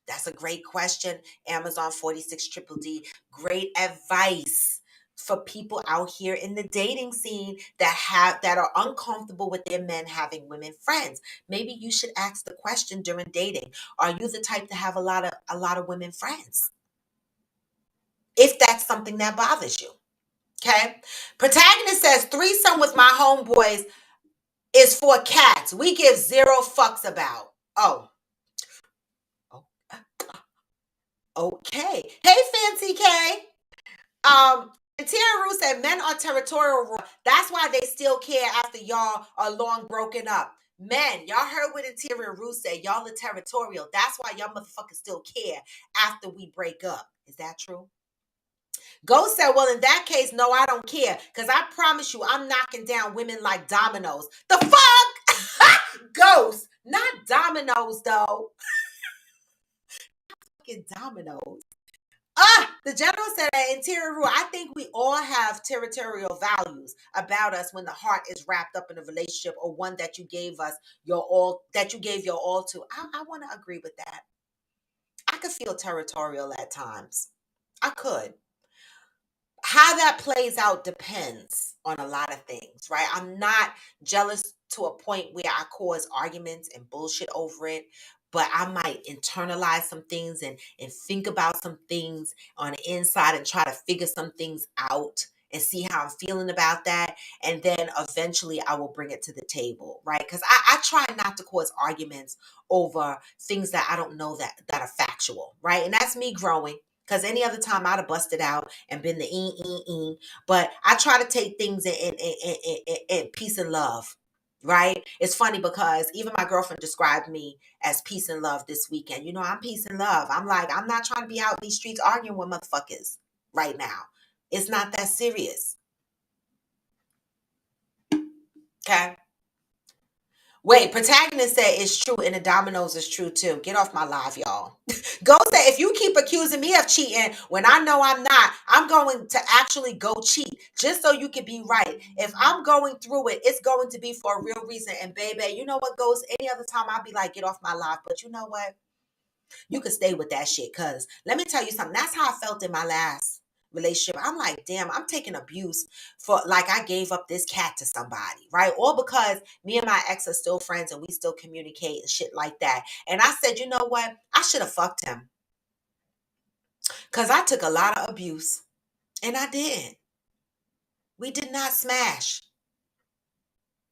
That's a great question, Amazon 46 Triple D. Great advice for people out here in the dating scene that are uncomfortable with their men having women friends. Maybe you should ask the question during dating. Are you the type to have a lot of women friends? If that's something that bothers you. Okay. Protagonist says threesome with my homeboys is for cats. We give zero fucks about. Oh, oh, okay. Hey, Fancy K. Interior Rue said men are territorial. That's why they still care after y'all are long broken up. Men, y'all heard what Interior Rue said. Y'all are territorial. That's why y'all motherfuckers still care after we break up. Is that true? Ghost said, well, in that case, no, I don't care. Because I promise you, I'm knocking down women like dominoes. The fuck? Ghost. Not dominoes, though. Fucking dominoes. The general said at Interior Rule, I think we all have territorial values about us when the heart is wrapped up in a relationship or one that you gave us your all, that you gave your all to. I want to agree with that. I could feel territorial at times. I could. How that plays out depends on a lot of things, right? I'm not jealous to a point where I cause arguments and bullshit over it, but I might internalize some things and think about some things on the inside and try to figure some things out and see how I'm feeling about that. And then eventually I will bring it to the table, right? Because I try not to cause arguments over things that I don't know that are factual, right? And that's me growing. Because any other time I'd have busted out and been the. But I try to take things in peace and love, right? It's funny because even my girlfriend described me as peace and love this weekend. You know, I'm peace and love. I'm like, I'm not trying to be out in these streets arguing with motherfuckers right now. It's not that serious. Okay. Wait, protagonist said it's true and the dominoes is true too. Get off my live, y'all. Go say, if you keep accusing me of cheating when I know I'm not, I'm going to actually go cheat just so you can be right. If I'm going through it, it's going to be for a real reason. And baby, you know what goes any other time I'll be like, get off my live. But you know what? You can stay with that shit. Cause let me tell you something. That's how I felt in my last relationship. I'm like, damn, I'm taking abuse for like I gave up this cat to somebody, right? All because me and my ex are still friends and we still communicate and shit like that. And I said, you know what? I should have fucked him. Cause I took a lot of abuse. And I didn't. We did not smash.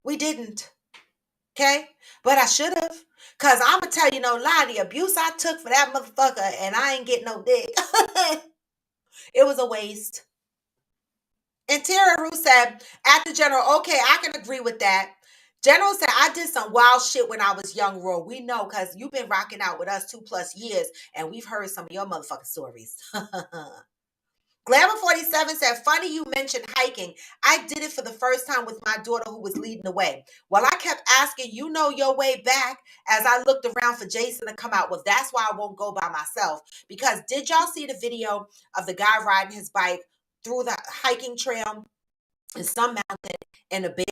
We didn't. Okay? But I should have. Cause I'ma tell you no lie, the abuse I took for that motherfucker and I ain't getting no dick. It was a waste. And Tara Rue said, at the general, okay, I can agree with that. General said, I did some wild shit when I was young, Roy. We know because you've been rocking out with us 2+ years and we've heard some of your motherfucking stories. Glamour 47 said, funny you mentioned hiking. I did it for the first time with my daughter who was leading the way. Well, I kept asking, you know your way back as I looked around for Jason to come out. Well, that's why I won't go by myself. Because did y'all see the video of the guy riding his bike through the hiking trail in some mountain and the bear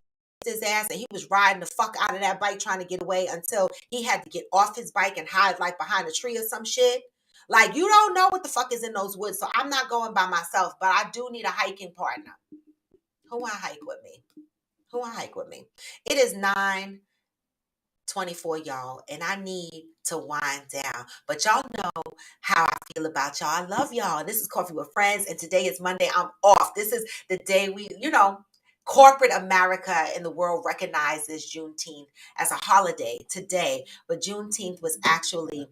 his ass and he was riding the fuck out of that bike trying to get away until he had to get off his bike and hide like behind a tree or some shit? Like, you don't know what the fuck is in those woods. So I'm not going by myself, but I do need a hiking partner. Who want to hike with me? Who want to hike with me? It is 9:24, y'all, and I need to wind down. But y'all know how I feel about y'all. I love y'all. This is Coffee with Friends, and today is Monday. I'm off. This is the day corporate America and the world recognizes Juneteenth as a holiday today. But Juneteenth was actually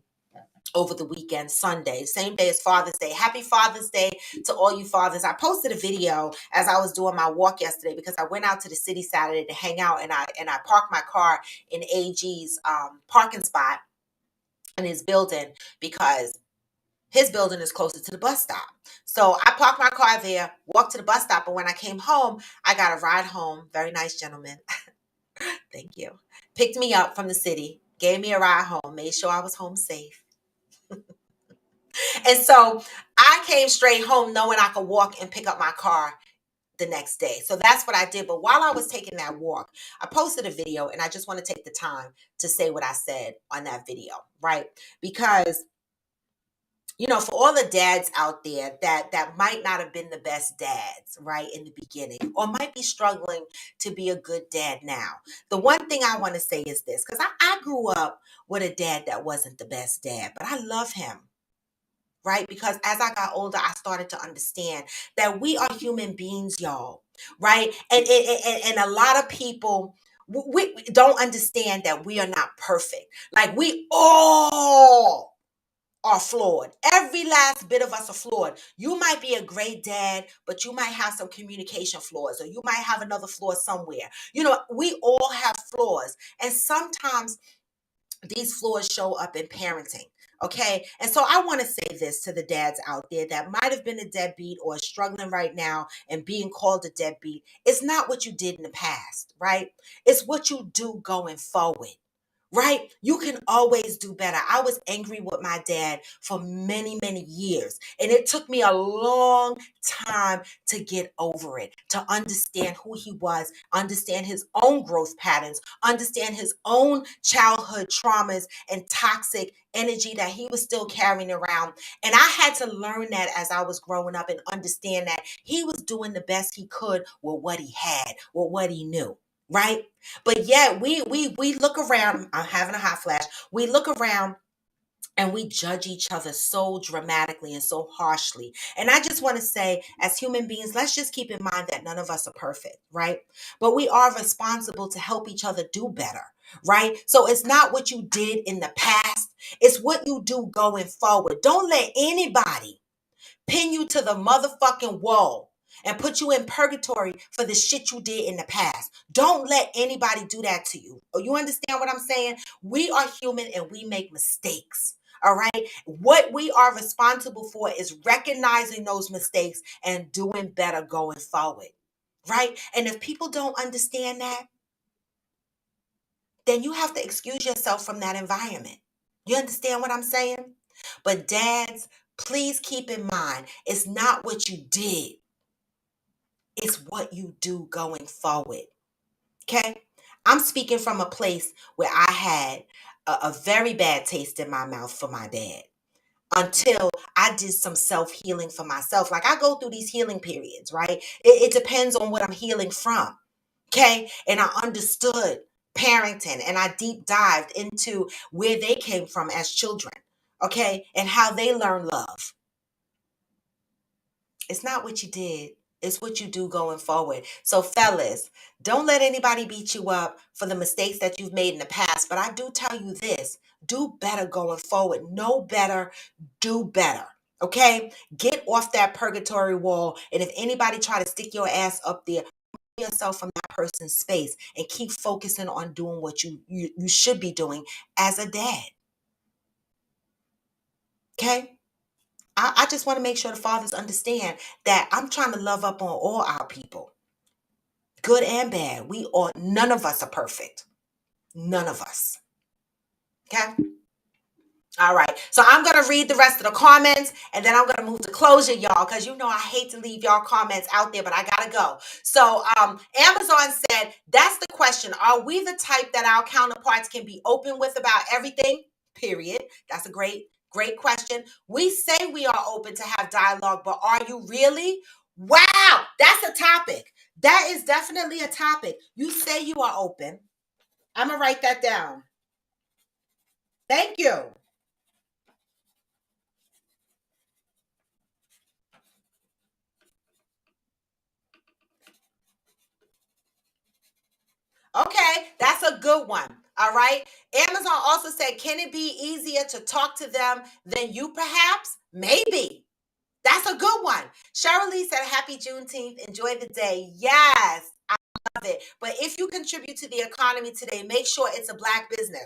over the weekend, Sunday, same day as Father's Day. Happy Father's Day to all you fathers. I posted a video as I was doing my walk yesterday because I went out to the city Saturday to hang out and I parked my car in AG's parking spot in his building because his building is closer to the bus stop. So I parked my car there, walked to the bus stop, and when I came home, I got a ride home. Very nice gentleman. Thank you. Picked me up from the city, gave me a ride home, made sure I was home safe. And so I came straight home knowing I could walk and pick up my car the next day. So that's what I did. But while I was taking that walk, I posted a video, and I just want to take the time to say what I said on that video, right? Because for all the dads out there that might not have been the best dads, right, in the beginning, or might be struggling to be a good dad now. The one thing I want to say is this, because I grew up with a dad that wasn't the best dad, but I love him. Right? Because as I got older, I started to understand that we are human beings, y'all. Right? And a lot of people, we don't understand that we are not perfect. Like, we all are flawed. Every last bit of us are flawed. You might be a great dad, but you might have some communication flaws, or you might have another flaw somewhere. We all have flaws. And sometimes these flaws show up in parenting. Okay. And so I want to say this to the dads out there that might have been a deadbeat or struggling right now and being called a deadbeat. It's not what you did in the past, right? It's what you do going forward. Right? You can always do better. I was angry with my dad for many, many years. And it took me a long time to get over it, to understand who he was, understand his own growth patterns, understand his own childhood traumas and toxic energy that he was still carrying around. And I had to learn that as I was growing up and understand that he was doing the best he could with what he had, with what he knew. Right? But yet we look around. I'm having a hot flash. We look around and we judge each other so dramatically and so harshly. And I just want to say, as human beings, let's just keep in mind that none of us are perfect, right? But we are responsible to help each other do better, right? So it's not what you did in the past, it's what you do going forward. Don't let anybody pin you to the motherfucking wall and put you in purgatory for the shit you did in the past. Don't let anybody do that to you. Oh, you understand what I'm saying? We are human and we make mistakes. All right. What we are responsible for is recognizing those mistakes and doing better going forward. Right. And if people don't understand that, then you have to excuse yourself from that environment. You understand what I'm saying? But dads, please keep in mind, it's not what you did, it's what you do going forward. Okay? I'm speaking from a place where I had a very bad taste in my mouth for my dad until I did some self healing for myself. Like, I go through these healing periods, right? It depends on what I'm healing from. Okay. And I understood parenting and I deep dived into where they came from as children. Okay. And how they learn love. It's not what you did, it's what you do going forward. So, fellas, don't let anybody beat you up for the mistakes that you've made in the past. But I do tell you this, do better going forward. Know better, do better. Okay? Get off that purgatory wall. And if anybody try to stick your ass up there, yourself from that person's space and keep focusing on doing what you should be doing as a dad. Okay? I just want to make sure the fathers understand that I'm trying to love up on all our people, good and bad. None of us are perfect. None of us. Okay? All right. So I'm going to read the rest of the comments and then I'm going to move to closure, y'all, because I hate to leave y'all comments out there, but I got to go. So Amazon said, that's the question. Are we the type that our counterparts can be open with about everything? Period. That's a great question. We say we are open to have dialogue, but are you really? Wow. That's a topic. That is definitely a topic. You say you are open. I'm going to write that down. Thank you. Okay, that's a good one. All right. Amazon also said, can it be easier to talk to them than you perhaps? Maybe. That's a good one. Cheryl Lee said, happy Juneteenth. Enjoy the day. Yes, I love it. But if you contribute to the economy today, make sure it's a Black business.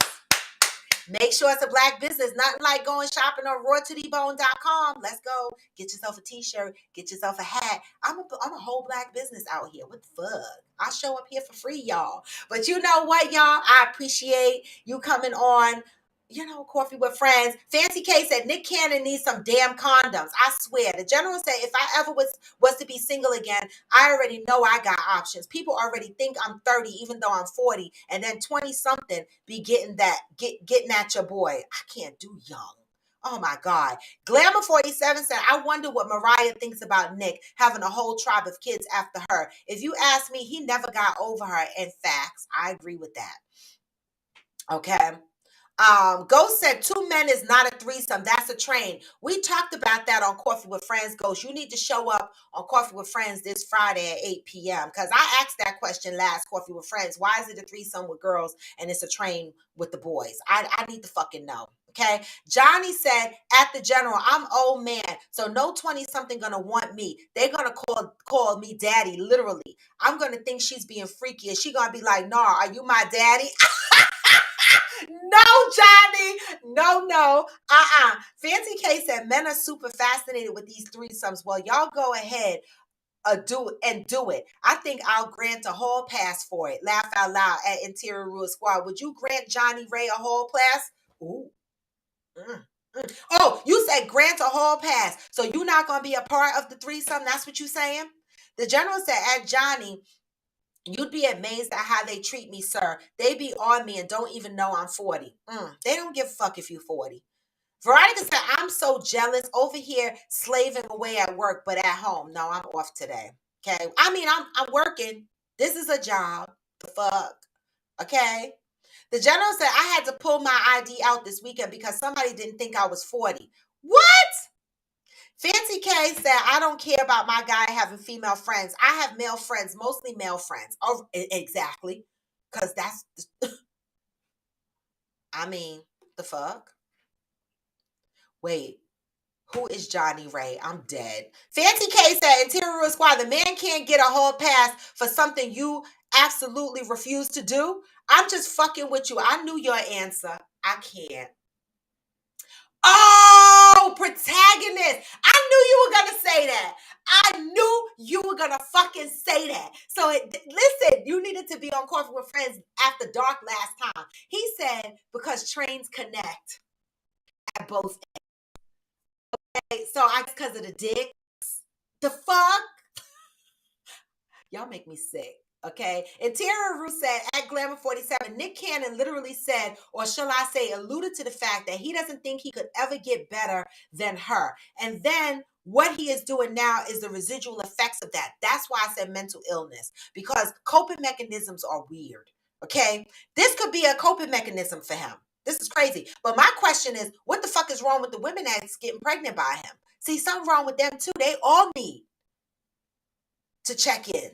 Make sure it's a Black business. Nothing like going shopping on rawtodebone.com. Let's go. Get yourself a t-shirt. Get yourself a hat. I'm a whole Black business out here. What the fuck? I show up here for free, y'all. But you know what, y'all? I appreciate you coming on Coffee with Friends. Fancy K said Nick Cannon needs some damn condoms. I swear. The general said if I ever was to be single again, I already know I got options. People already think I'm 30, even though I'm 40, and then 20 something be getting at your boy. I can't do young. Oh my God. Glamour 47 said, I wonder what Mariah thinks about Nick having a whole tribe of kids after her. If you ask me, he never got over her. In facts, I agree with that. Okay. Ghost said 2 men is not a threesome. That's a train. We talked about that on Coffee with Friends, Ghost. You need to show up on Coffee with Friends this Friday at 8 p.m. Because I asked that question last Coffee with Friends. Why is it a threesome with girls and it's a train with the boys? I need to fucking know. Okay. Johnny said at the general, I'm old man, so no 20-something gonna want me. They're gonna call me daddy, literally. I'm gonna think she's being freaky. And she gonna be like, nah, are you my daddy? No, Johnny. No. Fancy K said men are super fascinated with these threesomes. Well, y'all go ahead, do it. I think I'll grant a hall pass for it. Laugh out loud at Interior Rule Squad. Would you grant Johnny Ray a hall pass? Ooh. Oh, you said grant a hall pass. So you're not gonna be a part of the threesome? That's what you saying? The general said at Johnny, you'd be amazed at how they treat me, sir. They be on me and don't even know I'm 40. They don't give a fuck if you're 40. Veronica said, I'm so jealous over here slaving away at work, but at home. No, I'm off today. Okay. I mean, I'm working. This is a job. The fuck. Okay. The general said I had to pull my ID out this weekend because somebody didn't think I was 40. What? Fancy K said, I don't care about my guy having female friends. I have male friends, mostly male friends. Oh, exactly. Because that's, I mean, the fuck? Wait, who is Johnny Ray? I'm dead. Fancy K said, Interior Squad, the man can't get a hall pass for something you absolutely refuse to do. I'm just fucking with you. I knew your answer. I can't. Oh, protagonist. I knew you were going to say that. I knew you were going to fucking say that. So listen, you needed to be on Coffee with Friends after dark last time. He said, because trains connect at both ends. So I because of the dick. The fuck? Y'all make me sick. Okay. Interior Rue said at Glamour 47, Nick Cannon literally said, or shall I say, alluded to the fact that he doesn't think he could ever get better than her. And then what he is doing now is the residual effects of that. That's why I said mental illness, because coping mechanisms are weird. Okay. This could be a coping mechanism for him. This is crazy. But my question is, what the fuck is wrong with the women that's getting pregnant by him? See, something wrong with them too. They all need to check in.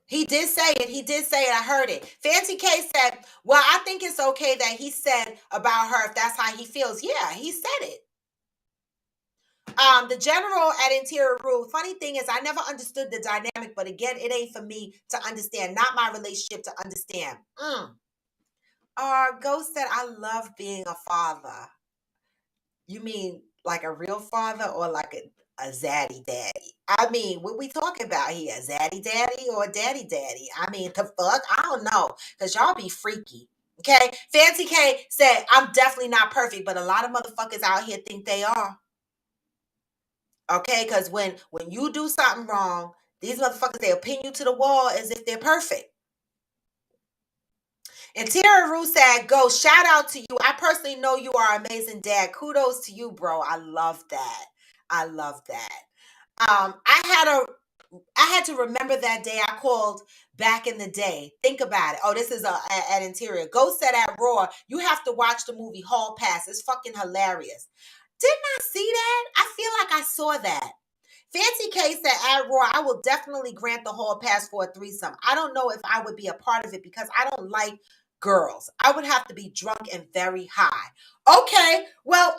He did say it. He did say it. I heard it. Fancy K said, well, I think it's okay that he said about her if that's how he feels. Yeah, he said it. The general at Interior Rule, funny thing is I never understood the dynamic, but again, it ain't for me to understand. Not my relationship to understand. Ghost said, I love being a father. You mean like a real father or like a zaddy daddy? I mean, what we talking about here? Zaddy daddy or daddy daddy? I mean, the fuck? I don't know. Because y'all be freaky. Okay? Fancy K said, I'm definitely not perfect, but a lot of motherfuckers out here think they are. Okay? Because when you do something wrong, these motherfuckers, they'll pin you to the wall as if they're perfect. Interior Rue said, go, shout out to you. I personally know you are an amazing dad. Kudos to you, bro. I love that. I love that. I had to remember that day I called back in the day. Think about it. Oh, this is at Interior. Ghost said at Raw, you have to watch the movie Hall Pass. It's fucking hilarious. Didn't I see that? I feel like I saw that. Fancy K said, at Raw, I will definitely grant the hall pass for a threesome. I don't know if I would be a part of it because I don't like girls. I would have to be drunk and very high. Okay, well,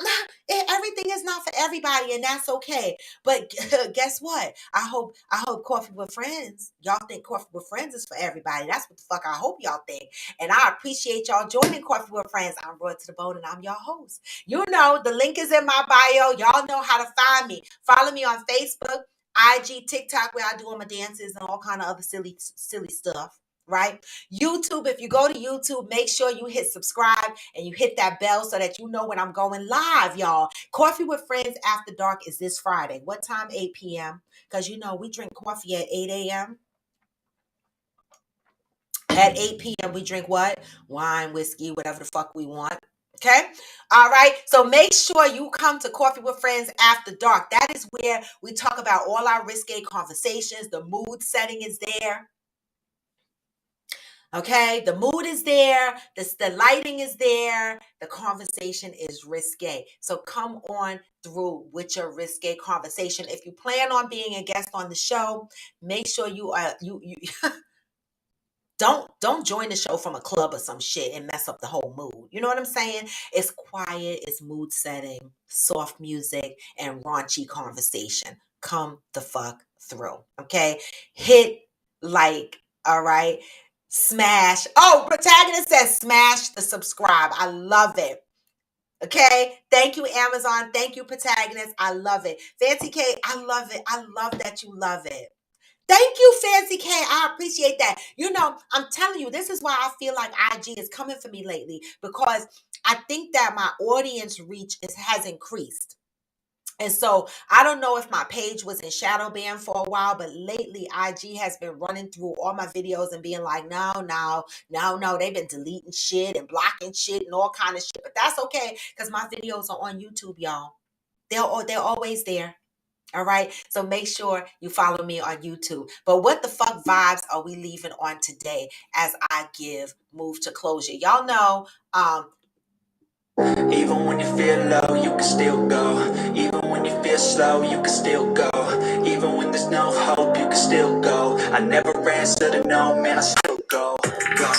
everything is not for everybody, and that's okay. But guess what? I hope Coffee with Friends. Y'all think Coffee with Friends is for everybody. That's what the fuck I hope y'all think. And I appreciate y'all joining Coffee with Friends. I'm Roy to the Bone, and I'm your host. You know, the link is in my bio. Y'all know how to find me. Follow me on Facebook IG, TikTok, where I do all my dances and all kind of other silly stuff. Right? YouTube, if you go to YouTube, make sure you hit subscribe and you hit that bell so that you know when I'm going live, y'all. Coffee with Friends After Dark is this Friday. What time? 8 p.m. Because we drink coffee at 8 a.m. At 8 p.m., we drink what? Wine, whiskey, whatever the fuck we want. Okay? All right. So make sure you come to Coffee with Friends After Dark. That is where we talk about all our risque conversations. The mood setting is there. Okay, the mood is there, the lighting is there, the conversation is risque. So come on through with your risque conversation. If you plan on being a guest on the show, make sure you are you don't join the show from a club or some shit and mess up the whole mood. You know what I'm saying? It's quiet, it's mood setting, soft music, and raunchy conversation. Come the fuck through. Okay? Hit like, all right? Smash. Oh, protagonist says smash the subscribe. I love it. Okay. Thank you, Amazon. Thank you, protagonist. I love it. Fancy K, I love it. I love that you love it. Thank you, Fancy K. I appreciate that. I'm telling you, this is why I feel like IG is coming for me lately, because I think that my audience reach has increased. And so I don't know if my page was in shadow ban for a while, but lately IG has been running through all my videos and being like, no, no, no, no. They've been deleting shit and blocking shit and all kind of shit. But that's okay, because my videos are on YouTube, y'all. They're always there. All right. So make sure you follow me on YouTube. But what the fuck vibes are we leaving on today as I move to closure? Y'all know, Even when you feel low, you can still go. Even when you feel slow, you can still go. Even when there's no hope, you can still go. I never answer to no, man, I still go. Go,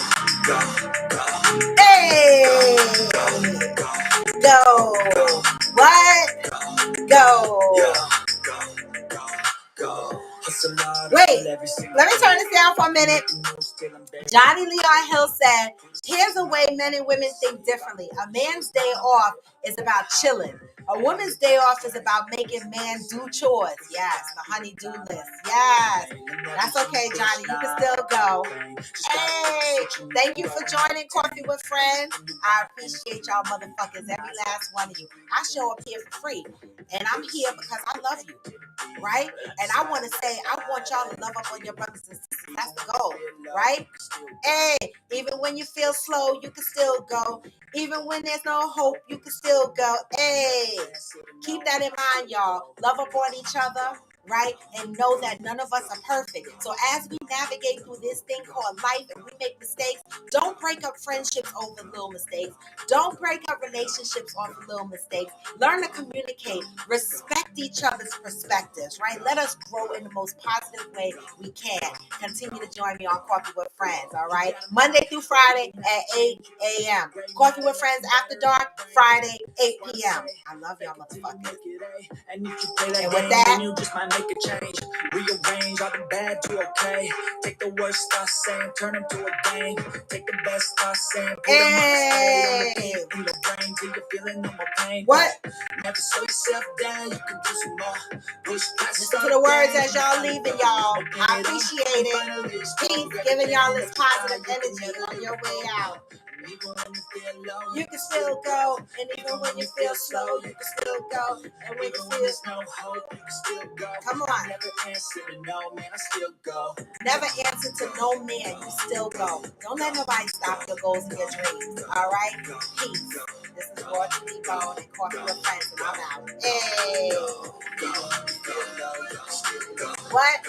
go, go. hey, go. What? Go. Wait, let me turn this down for a minute. Johnny Leon Hill said, here's a way men and women think differently. A man's day off is about chilling. A woman's day off is about making man do chores. Yes, the honey-do list. Yes. That's okay, Johnny. You can still go. Hey, thank you for joining Coffee with Friends. I appreciate y'all motherfuckers, every last one of you. I show up here for free, and I'm here because I love you, right? And I want to say, I want y'all to love up on your brothers and sisters. That's the goal, right? Hey, even when you feel slow, you can still go. Even when there's no hope, you can still go. Hey, keep that in mind, y'all. Love up on each other, right? And know that none of us are perfect. So as we navigate through this thing called life and we make mistakes, don't break up friendships over little mistakes. Don't break up relationships over little mistakes. Learn to communicate. Respect each other's perspectives, right? Let us grow in the most positive way we can. Continue to join me on Coffee with Friends, all right? Monday through Friday at 8 a.m. Coffee with Friends After Dark, Friday, 8 p.m. I love y'all motherfuckers. And with that, you just might make a change. Rearrange all the bad to okay. Take the worst thoughts saying, turn them to a game. Take the best thoughts saying, put them on the stage. In your brain till you're feeling no more pain. What? Never slow yourself down, you can do some more. Listen to the words as y'all leaving, y'all. I appreciate it. Peace, giving y'all this positive energy on your way out. You can still go, and even when you feel slow, you can still go. And when you feel no hope, you can still go. Come on. Never answer to no man, I still go. Never answer to no man, you still go. Don't let nobody stop your goals and your dreams. All right? Peace. This is Roger D. Bone and Coffee with Friends, and I'm out. Hey. What?